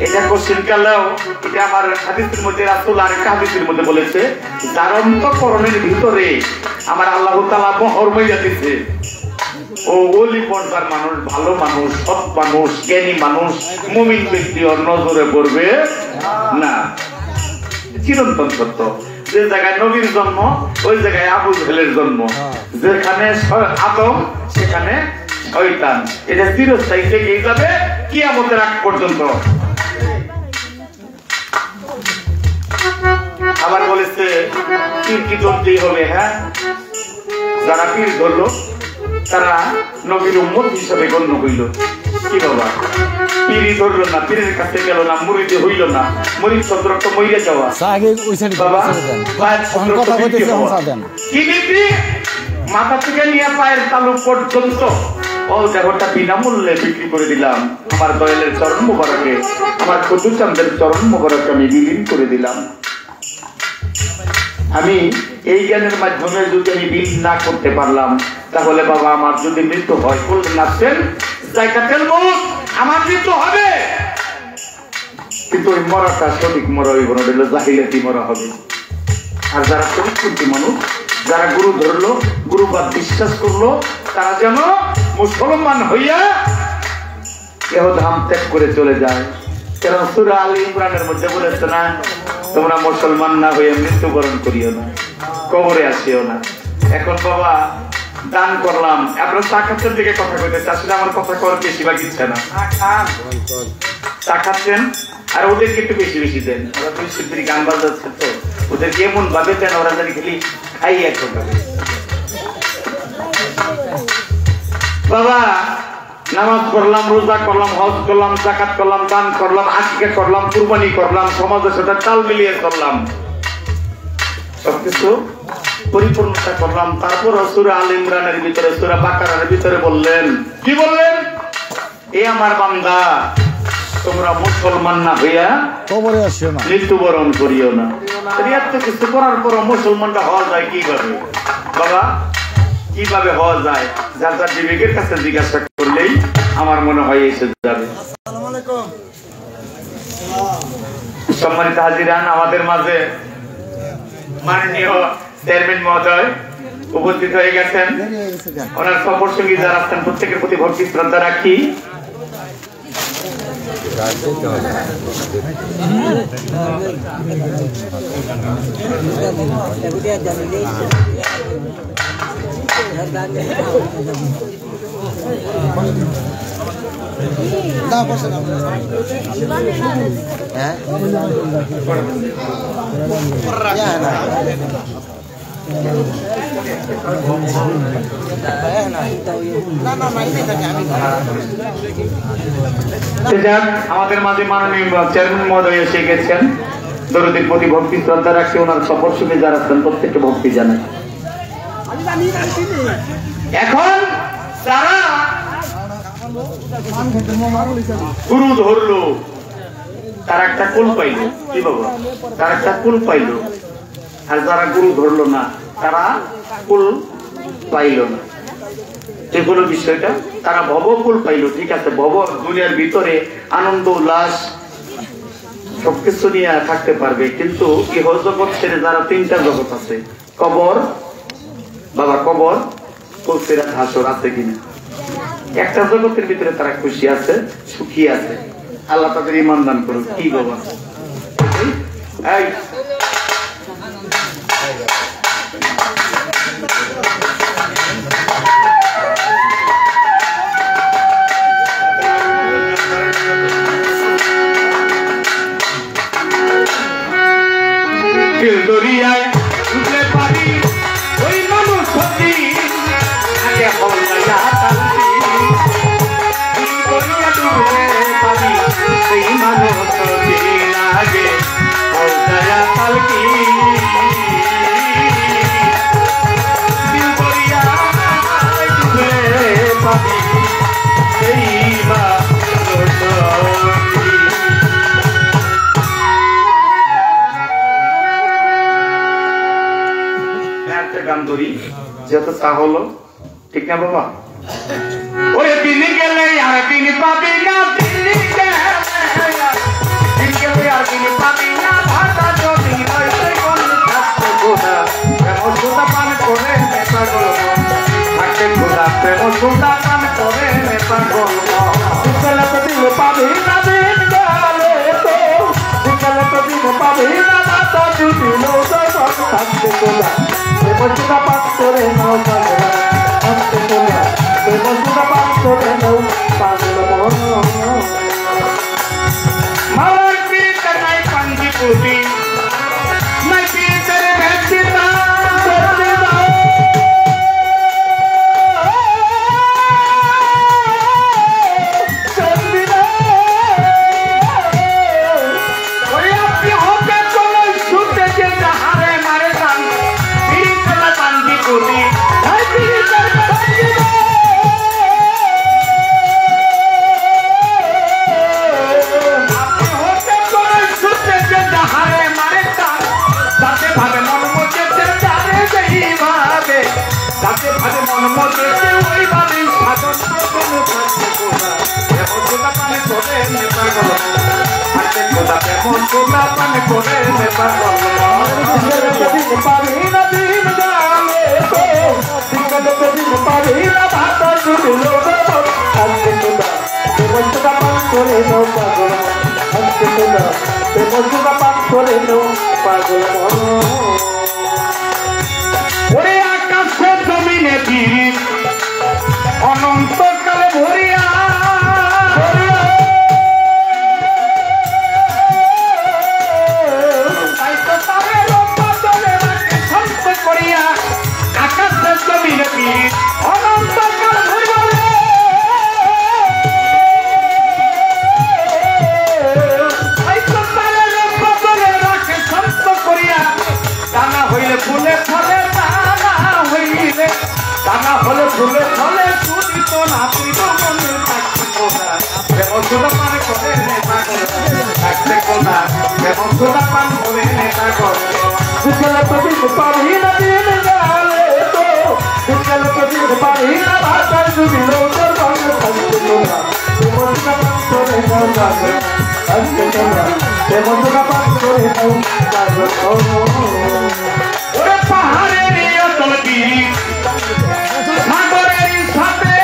এটা কোশ্চেন কালেও এটা আমার হাদিসের মধ্যে রাসূল আরেকটা হাদিসের মধ্যে বলেছে, যার অন্তঃকরণের ভিতরে আমার আল্লাহ তাআলা মোহর মাইরা দিয়েছে, ও ওলি পর্দার মানুষ, ভালো মানুষ, সৎ মানুষ, জ্ঞানী মানুষ, মুমিন ব্যক্তি ওর নজরে পড়বে না। চিরন্তন সত্য। যে জায়গায় নবীর জন্ম ওই জায়গায় আবু জেহেলের জন্ম, যেখানে আদম সেখানে শয়তান। এটা চিরস্থায়ী থেকেই যাবে কিয়ামতের আগ পর্যন্ত। আবার বলেছে পীর কি ধরতেই হবে। হ্যাঁ, যারা পীর ধরলো তারা নবীর উম্মত হিসাবে গণ্য হইল কি বাবা? পীরই ধরলো না, পীরের কাছে গেল না, মুরিদে হইল না। মুরিদ শব্দ তো মইরে যাওয়া বাবা। কি বিক্রি? মাথা থেকে নিয়ে পায়ের তালু পর্যন্ত ও দেহটা বিনামূল্যে বিক্রি করে দিলাম। আমার দয়ালের চরণ মুবারকে, আমার কুতুবচাঁদের চরণ মুবারকে আমি বিলীন করে দিলাম। আমি এই জ্ঞানের মাধ্যমে যদি আমি বিল না করতে পারলাম, তাহলে বাবা আমার যদি মৃত্যু হয়, নাচছেন জায়গাতেল মউত, আমার মৃত্যু হবে, কিন্তু ওই মরাটা সঠিক মরা হইব না, জাহিলাতি মরা হবে। আর যারা পরিপন্থী মানুষ, যারা গুরু ধরলো, গুরুবাদ বিশ্বাস করলো, তারা যেন মুসলমান হইয়া কেহ ধাম ত্যাগ করে চলে যায়। কারণ সূরা আলী ইমরানের মধ্যে বলেছে না, তোমরা মুসলমান না হয়ে মৃত্যুবরণ করিও না, কবরে আসিও না। এখন বাবা দান করলাম, আপনার চা খাচ্ছেন দিকে কথা কইতেছে, আসলে আমার কথা করার বেশি ভাগ ইচ্ছে না। চা খাচ্ছেন আর ওদেরকে একটু বেশি বেশি দেন। ওরা দুই শিল্পীর গান বাজাচ্ছে তো, ওদেরকে এমন ভাবে দেন ওরা জানি খালি খাই এখন। বাবা নামাজ পড়লাম, রোজা করলাম, হজ করলাম, যাকাত করলাম, দান করলাম, আকিকা করলাম, কুরবানি করলাম, সমাজের সাথে তাল মিলিয়ে করলাম, সবকিছু পরিপূর্ণতা করলাম। তারপর সূরা আল ইমরানের ভিতরে, সূরা বাকারার ভিতরে বললেন, কি বললেন? এ আমার বান্দা, তোমরা মুসলমান না হইয়া কবরে আসিও না, মৃত্যুবরণ করিও না। এত কিছু করার পর মুসলমানটা হওয়া যায় কিভাবে বাবা? কিভাবে হওয়া যায়? যার যার বিবেকের কাছে জিজ্ঞাসা করলেই আমার মনে হয় এসে যাবে। সম্মানিত হাজিরান, আমাদের মাঝে মাননীয় চেয়ারম্যান মহোদয় উপস্থিত হয়ে গেছেন। ওনার সফর সঙ্গী যারা আছেন প্রত্যেকের প্রতি ভক্তি শ্রদ্ধা রাখি। আমাদের মাঝে মাননীয় চেয়ারম্যান মহোদয় এসে গেছেন। দরদের প্রতি ভক্তি শ্রদ্ধা রাখছে, ওনার সফর শুনে যারা আছেন প্রত্যেককে ভক্তি জানায়। এখন তারা গুরু ধরলো, তার একটা কুল পাইল। কি বাবা, তার একটা কুল পাইল। আর যারা গুরু ধরলো না তারা কুল পাইল না। ঠিক হলো বিষয়টা। তারা ভবকুল পাইল, ঠিক আছে, ভব দুনিয়ার ভিতরে আনন্দ উল্লাস সবকিছু নিয়ে থাকতে পারবে, কিন্তু ইহ জগৎ ছেড়ে যারা তিনটা জগৎ আছে, কবর বাবা, কবর, কলসিরাত, হাসর আছে কিনা, একটা জগতের ভিতরে তারা খুশি আছে, সুখী আছে। আল্লাহ তাদের ঈমান দান করুন। কি বাবা, এই দরিয়ায় ডুবলে পারি ওই মানুষ সত্যি আগে হল্লা দরিয়া ডুবলে পারি সেই মানুষ সত্যি আগে হল্লা পালকি দরিয়া ডুবলে পারি সেই মানুষ গান ধরি যেহেতু তা হলো, ঠিক না বাবা? ওরে দিন গেলে আর দিন পাবি না, দিন গেলে আর দিন পাবি না, ভাতা যদি নয় কোন থাকতে গোদা প্রেম সুতা পান করে নেতা গল্প থাকতে গোদা প্রেম সুতা পান করে নেতা গল্প গেলে তো দিন পাবি না, দিন গেলে তো গেলে তো দিন পাবি না, ভাতা যদি নয় থাকতে গোদা বসুদা পাঠ করে নাও পাগলা থাকতে গোদা বসুদা পাঠ করে নাও পাগলা মালার পিতে নাই পাঞ্জি পুতি নাই পিতে ভেতি না করতে দাও করতে দাও ওই আপনি হতে চলো শুনতে যে হারে মারে গান পাঞ্জি পুতি নাই পিতে ভেতি না তাকে ভাবে মন মধ্যে ওই ভাবে সাধন কোনো থাকতে কোথা এমন কোথা পানে করে নেতা গল থাকতে কোথা এমন কোথা পানে করে নেতা গল দিন পাবি না, দিন গালে তো দিন পাবি না, ভাত জুড়িল থাকতে কোথা এমন কোথা পান করে নাও পাগল থাকতে কোথা এমন কোথা পান করে নাও পাগল ওরে আকাশে জমিনে বীর অনন্তকালে ভরিয়া করিয়া আকাশে জমিনে বীর অনন্তকাল ভরিয়া করিয়া দানা হইলে ফুলে ফলে দানা হলে ফুলে ফলে শুনি তো না তুই তো মনে থাকতে কোথা যেমন সোনা পান করে নেতা থাকতে কোথা যেমন সোনা পান করে নেতা দুঃখের তো দিন পাবি না, দিন গেলে তো দুঃখের তো দিন পাবি না, ভাতার জুবিল তোর ভাঙে থাকতে কোথা যেমন সোনা পান করে নাও থাকতে কোথা যেমন সোনা পান করে নাও ওরে পাহাড়ের অতল গিরি সাগরের সাথে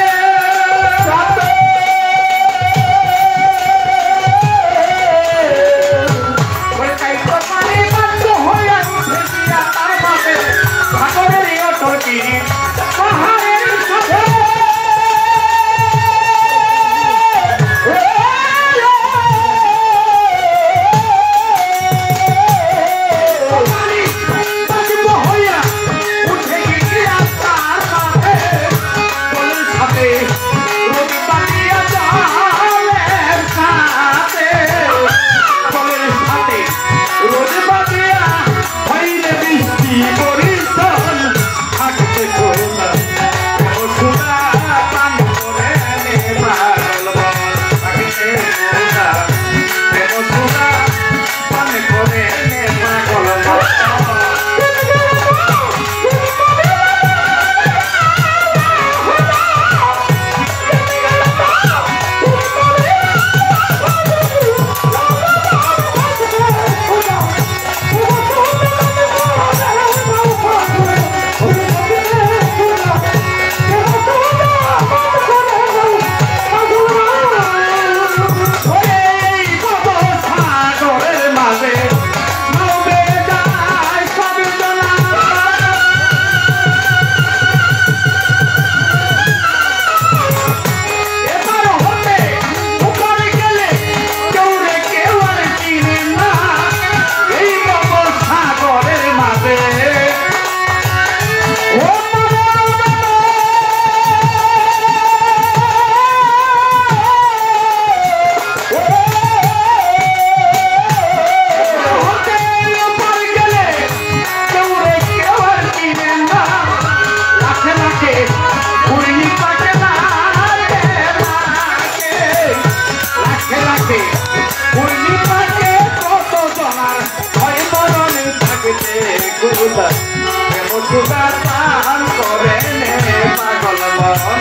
সুদা পান করে নে পাগল মন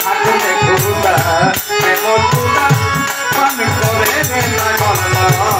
থাকতে খুদা প্রেম সুদা পান করে নে পাগল মন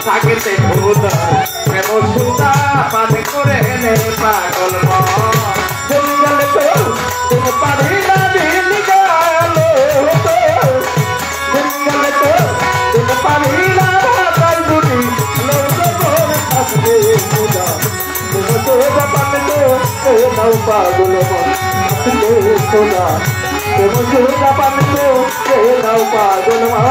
থাকতে খুদা প্রেম সুদা পান করে নে পাগল মন তুমি গেলে তো তুমি পারি না দিন গেল তুমি গেলে তো তুমি পারি না তাই দুটি লোক করে থাকতে খুদা তুমি সুদা পান করে নাও পাগল মন থাকতে খুদা তুমি সুদা পান করে নাও পাগল মন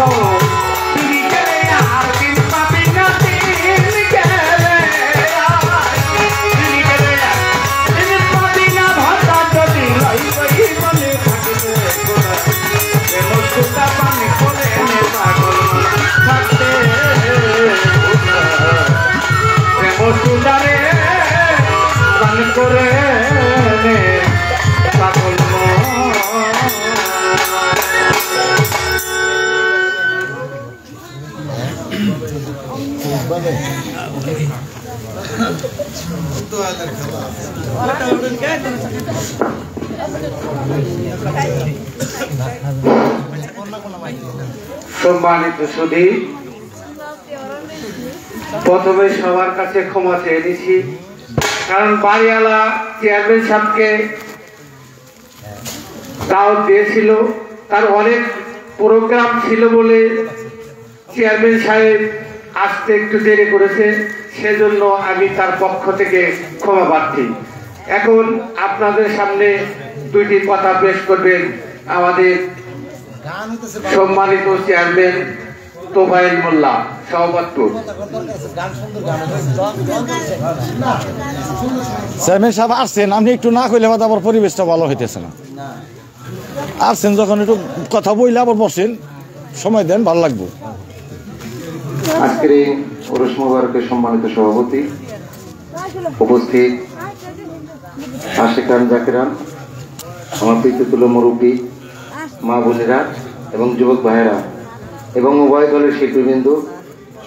করে নে পাগল সম্মানিত সুধী, প্রথমে সবার কাছে ক্ষমা চেয়ে নিছি, কারণ বাড়িওয়ালা চেয়ারম্যান সাহেবকে দাওয়াত দিয়েছিল, তার অনেক প্রোগ্রাম ছিল বলে চেয়ারম্যান সাহেব আসতে একটু দেরি করেছে, সেজন্য আমি তার পক্ষ থেকে ক্ষমা প্রার্থী। এখন আপনাদের সামনে দুইটি কথা পেশ করবেন আমাদের সম্মানিত চেয়ারম্যান তোফায়েল মোল্লা সভাপতি। চেয়ারম্যান সাহেব আসছেন, আপনি একটু না কইলে হয়তো আবার পরিবেশটা ভালো হইতেছে না। আসছেন যখন একটু কথা বইলে আবার বসেন, সময় দেন, ভালো লাগবে। আজকের এই ওরস মোবারকের সম্মানিত সভাপতি, উপস্থিত আশিকান জাকিরান, আমার পিতৃতুল্য মুরব্বী, মা বোনেরা এবং যুবক ভাইয়েরা এবং উভয় দলের শিল্পীবৃন্দ,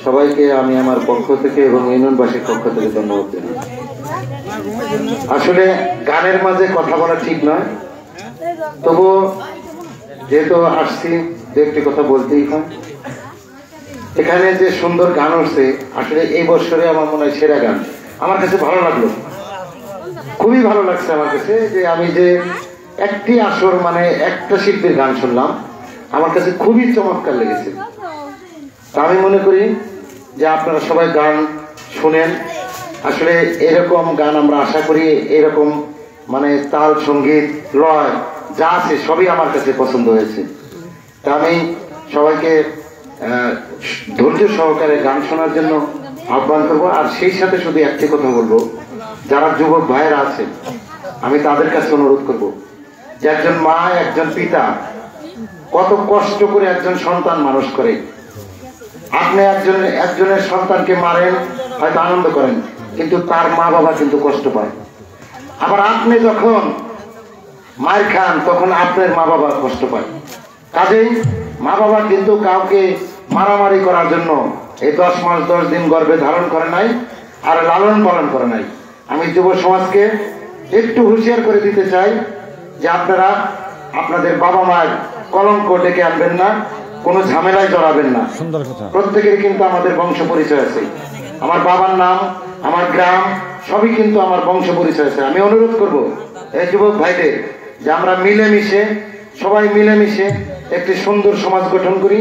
সবাইকে আমি আমার পক্ষ থেকে এবং ইউনিয়নবাসীর পক্ষ থেকে ধন্যবাদ জানাই। আসলে গানের মাঝে কথা বলা ঠিক নয়, তবুও যেহেতু আসছি দু একটি কথা বলতেই হয়। এখানে যে সুন্দর গান হচ্ছে, আসলে এই বছরে আমার মনে হয় সেরা গান। আমার কাছে ভালো লাগলো, খুবই ভালো লাগছে আমার কাছে যে আমি যে একটি আসর মানে একটা শিল্পীর গান শুনলাম, আমার কাছে খুবই চমৎকার লেগেছে। তা আমি মনে করি যে আপনারা সবাই গান শুনেন, আসলে এরকম গান আমরা আশা করি, এরকম মানে তাল সঙ্গীত লয় যা আছে সবই আমার কাছে পছন্দ হয়েছে। তা আমি সবাইকে ধৈর্য সহকারে গান শোনার জন্য আহ্বান করবো। আর সেই সাথে শুধু একটি কথা বলবো, যারা যুবক ভাইয়েরা আছে আমি তাদের কাছে অনুরোধ করব যে একজন মা একজন পিতা কত কষ্ট করে একজন সন্তান মানুষ করে। আপনি একজনের সন্তানকে মারেন, হয়তো আনন্দ করেন, কিন্তু তার মা বাবা কিন্তু কষ্ট পায়। আবার আপনি যখন মার খান তখন আপনার মা বাবা কষ্ট পায়। কাজেই মা বাবা কিন্তু কাউকে মারামারি করার জন্য এই 10 মাস 10 দিন গর্ভে ধারণ করে নাই আর লালন পালন করে নাই। আমি যুব সমাজকে একটু হুঁশিয়ার করে দিতে চাই যে আপনারা আপনাদের বাবা মায়ের কলঙ্ক ডেকে আনবেন না, কোনো ঝামেলায় জড়াবেন না। সুন্দর কথা। প্রত্যেকের কিন্তু আমাদের বংশ পরিচয় আছে, আমার বাবার নাম, আমার গ্রাম সবই কিন্তু আমার বংশ পরিচয় আছে। আমি অনুরোধ করব এই যুবক ভাইদের যে আমরা মিলেমিশে, সবাই মিলেমিশে একটি সুন্দর সমাজ গঠন করি,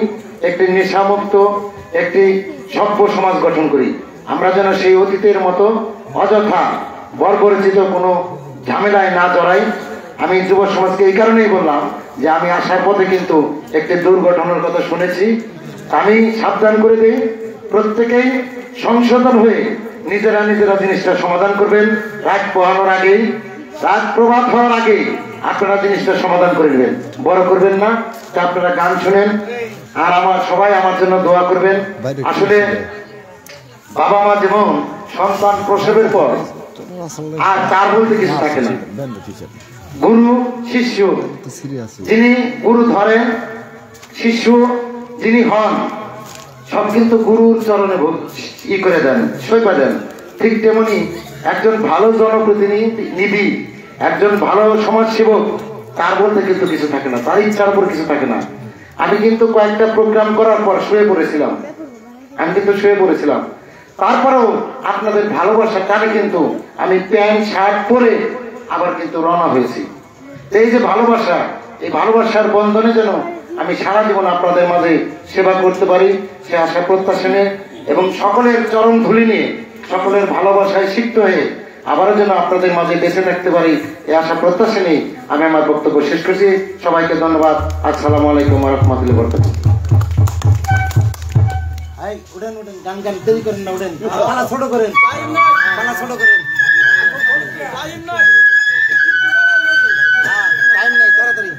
একটি নেশামুক্ত, একটি সভ্য সমাজ গঠন করি। আমরা যেন সেই অতীতের মতো অযথা বর্বরচিত কোনো ঝামেলায় না জড়াই। আমি যুব সমাজকে এই কারণেই বললাম যে আমি আসার পথে কিন্তু একটি দুর্ঘটনার কথা শুনেছি। আমি সাবধান করে দিই, প্রত্যেকেই সংশোধন হয়ে নিজেরা নিজেরা জিনিসটা সমাধান করবেন। রাত পোহানোর আগেই, রাত প্রভাত হওয়ার আগেই আপনারা জিনিসটা সমাধান করে নেবেন, বড় করবেন না। তা আপনারা গান শুনেন আর সবাই আমার জন্য দোয়া করবেন। আসলে বাবা মা যেমন সন্তান প্রসবের পর আর তার বলতে কিছু থাকে না, গুরু শিষ্য, যিনি গুরু ধরেন, শিষ্য যিনি হন, সব কিন্তু গুরুর চরণে করে দেন, সইপা দেন। ঠিক তেমনি একজন ভালো জনপ্রতিনিধি, একজন ভালো সমাজসেবক, তার বলতে কিন্তু কিছু থাকে না, তার ইচ্ছার উপর কিছু থাকে না। আমি কিন্তু কয়েকটা প্রোগ্রাম করার পর শুয়ে পড়েছিলাম, তারপরেও আপনাদের ভালোবাসার টানে কিন্তু আমি প্যান্ট শার্ট পরে আবার কিন্তু রওনা হয়েছি। এই যে ভালোবাসা, এই ভালোবাসার বন্ধনে যেন আমি সারা জীবন আপনাদের মাঝে সেবা করতে পারি, সে আশা প্রত্যাশা নিয়ে এবং সকলের চরণ ধুলি নিয়ে, সকলের ভালোবাসায় সিক্ত হয়ে আবারও যেন আপনাদের মাঝে বেঁচে থাকতে পারি, এই আশা প্রত্যাশা নিয়ে আমি আমার বক্তব্য শেষ করছি। সবাইকে ধন্যবাদ। আসসালামু আলাইকুম ওয়া রাহমাতুল্লাহি ওয়া বারাকাতুহু। উঠেন উঠেন, গান গান দেরি করেন না, উঠেন, পালা ছোট করেন, পালা ছোট করেন, টাইম নাই, তাড়াতাড়ি।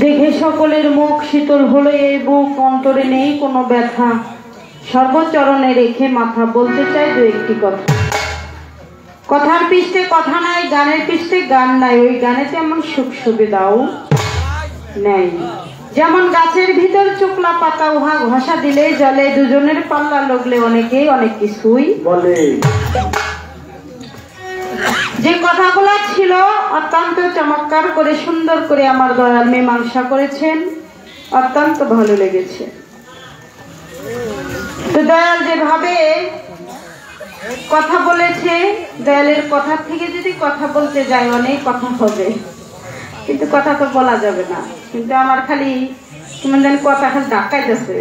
দেখে সকলের মুখ শীতল হলো, এই বুক অন্তরে নেই কোনো ব্যথা, সর্বচরণে রেখে মাথা বলতে চাই দু একটি কথা। কথার পৃষ্ঠে কথা নাই, গানের পৃষ্ঠে গান নাই, ওই গানে তেমন সুখ সুবিধাও নেই। যেমন গাছের ভিতর চোকলা পাতা, উহা ঘষা দিলে জলে, দুজনের পাল্লা লগলে অনেকেই অনেক কিছুই বলে। যে কথাগুলো ছিল অত্যন্ত চমৎকার করে, সুন্দর করে আমার দয়াল মীমাংসা করেছেন, অত্যন্ত ভালো লেগেছে। তো দয়াল যেভাবে কথা বলেছে, দয়ালের কথা থেকে যদি কথা বলতে যাই অনেক কথা হবে, কিন্তু কথা তো বলা যাবে না। কিন্তু আমার খালি কেমন যেন কথা খালি ধাক্কাইতেছে,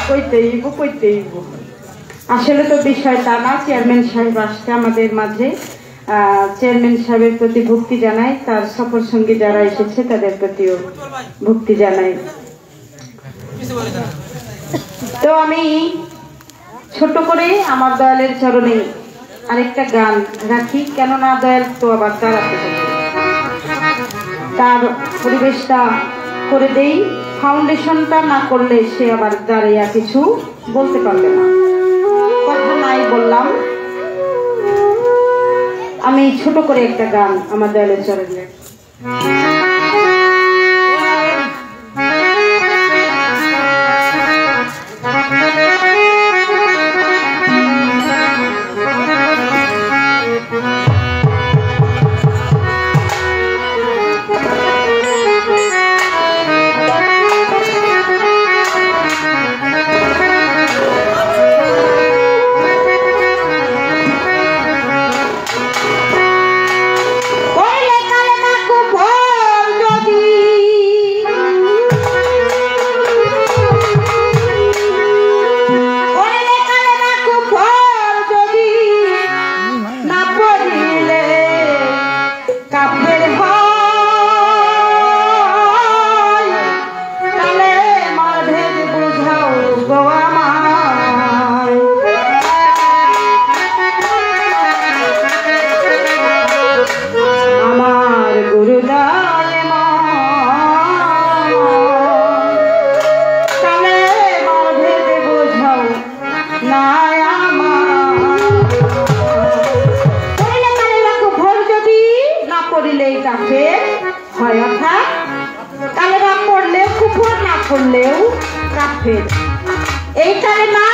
কইতেইব। আসলে তো বিষয়টা না, চেয়ারম্যান সাহেব আসছে আমাদের মাঝে, চেয়ারম্যান সাহেবের প্রতি ভক্তি জানাই, তার সফর সঙ্গী যারা এসেছে তাদের প্রতিও ভক্তি জানাই। তো আমি ছোট করে আমার দয়ালের চরণে আরেকটা গান রাখি, কেননা দয়াল তো আবার দাঁড়াতে হবে, তার পরিবেশটা করে দেই। ফাউন্ডেশনটা না করলে সে আবার দাঁড়িয়ে কিছু বলতে পারবে না, কথা নাই বললাম। আমি ছোট করে একটা গান আমার দয়ালের চরণে। এইটারে না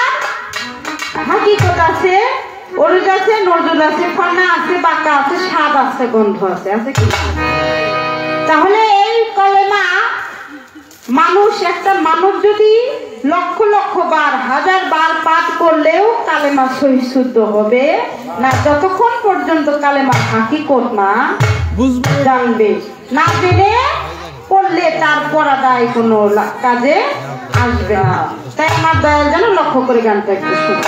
হাকিকত আছে, অরুজ আছে, নজরুল আছে, ফন্না আছে, বাঁকা আছে, স্বাদ আছে, গন্ধ আছে, আছে কি? তাহলে এই কলেমা মানুষ, একটা মানুষ যদি লক্ষ লক্ষ বার, হাজার বার পাঠ করলেও কালেমা সহি শুদ্ধ হবে না, যতক্ষণ পর্যন্ত কালেমা হাকিকত না জানবে। না জেনে পড়লে তার পড়াদায় কোনো কাজে আসবে না। তাই আমার দয়াল যেন লক্ষ্য করে গানটা একটু শুনে।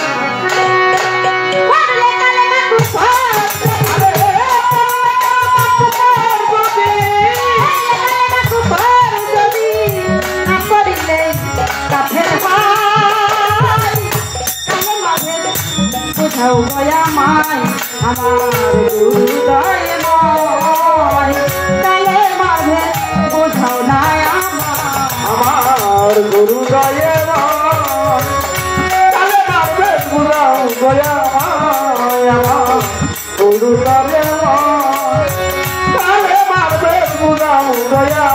কোথাও গয়া মাই আমার হৃদয়ে নয়, তালে মাঝে কোথাও নাই আমার গুরু দয়ে তালে মাঝে কোথাও গয়া মাই, আমার গুরু দয়ে তালে মাঝে কোথাও গয়া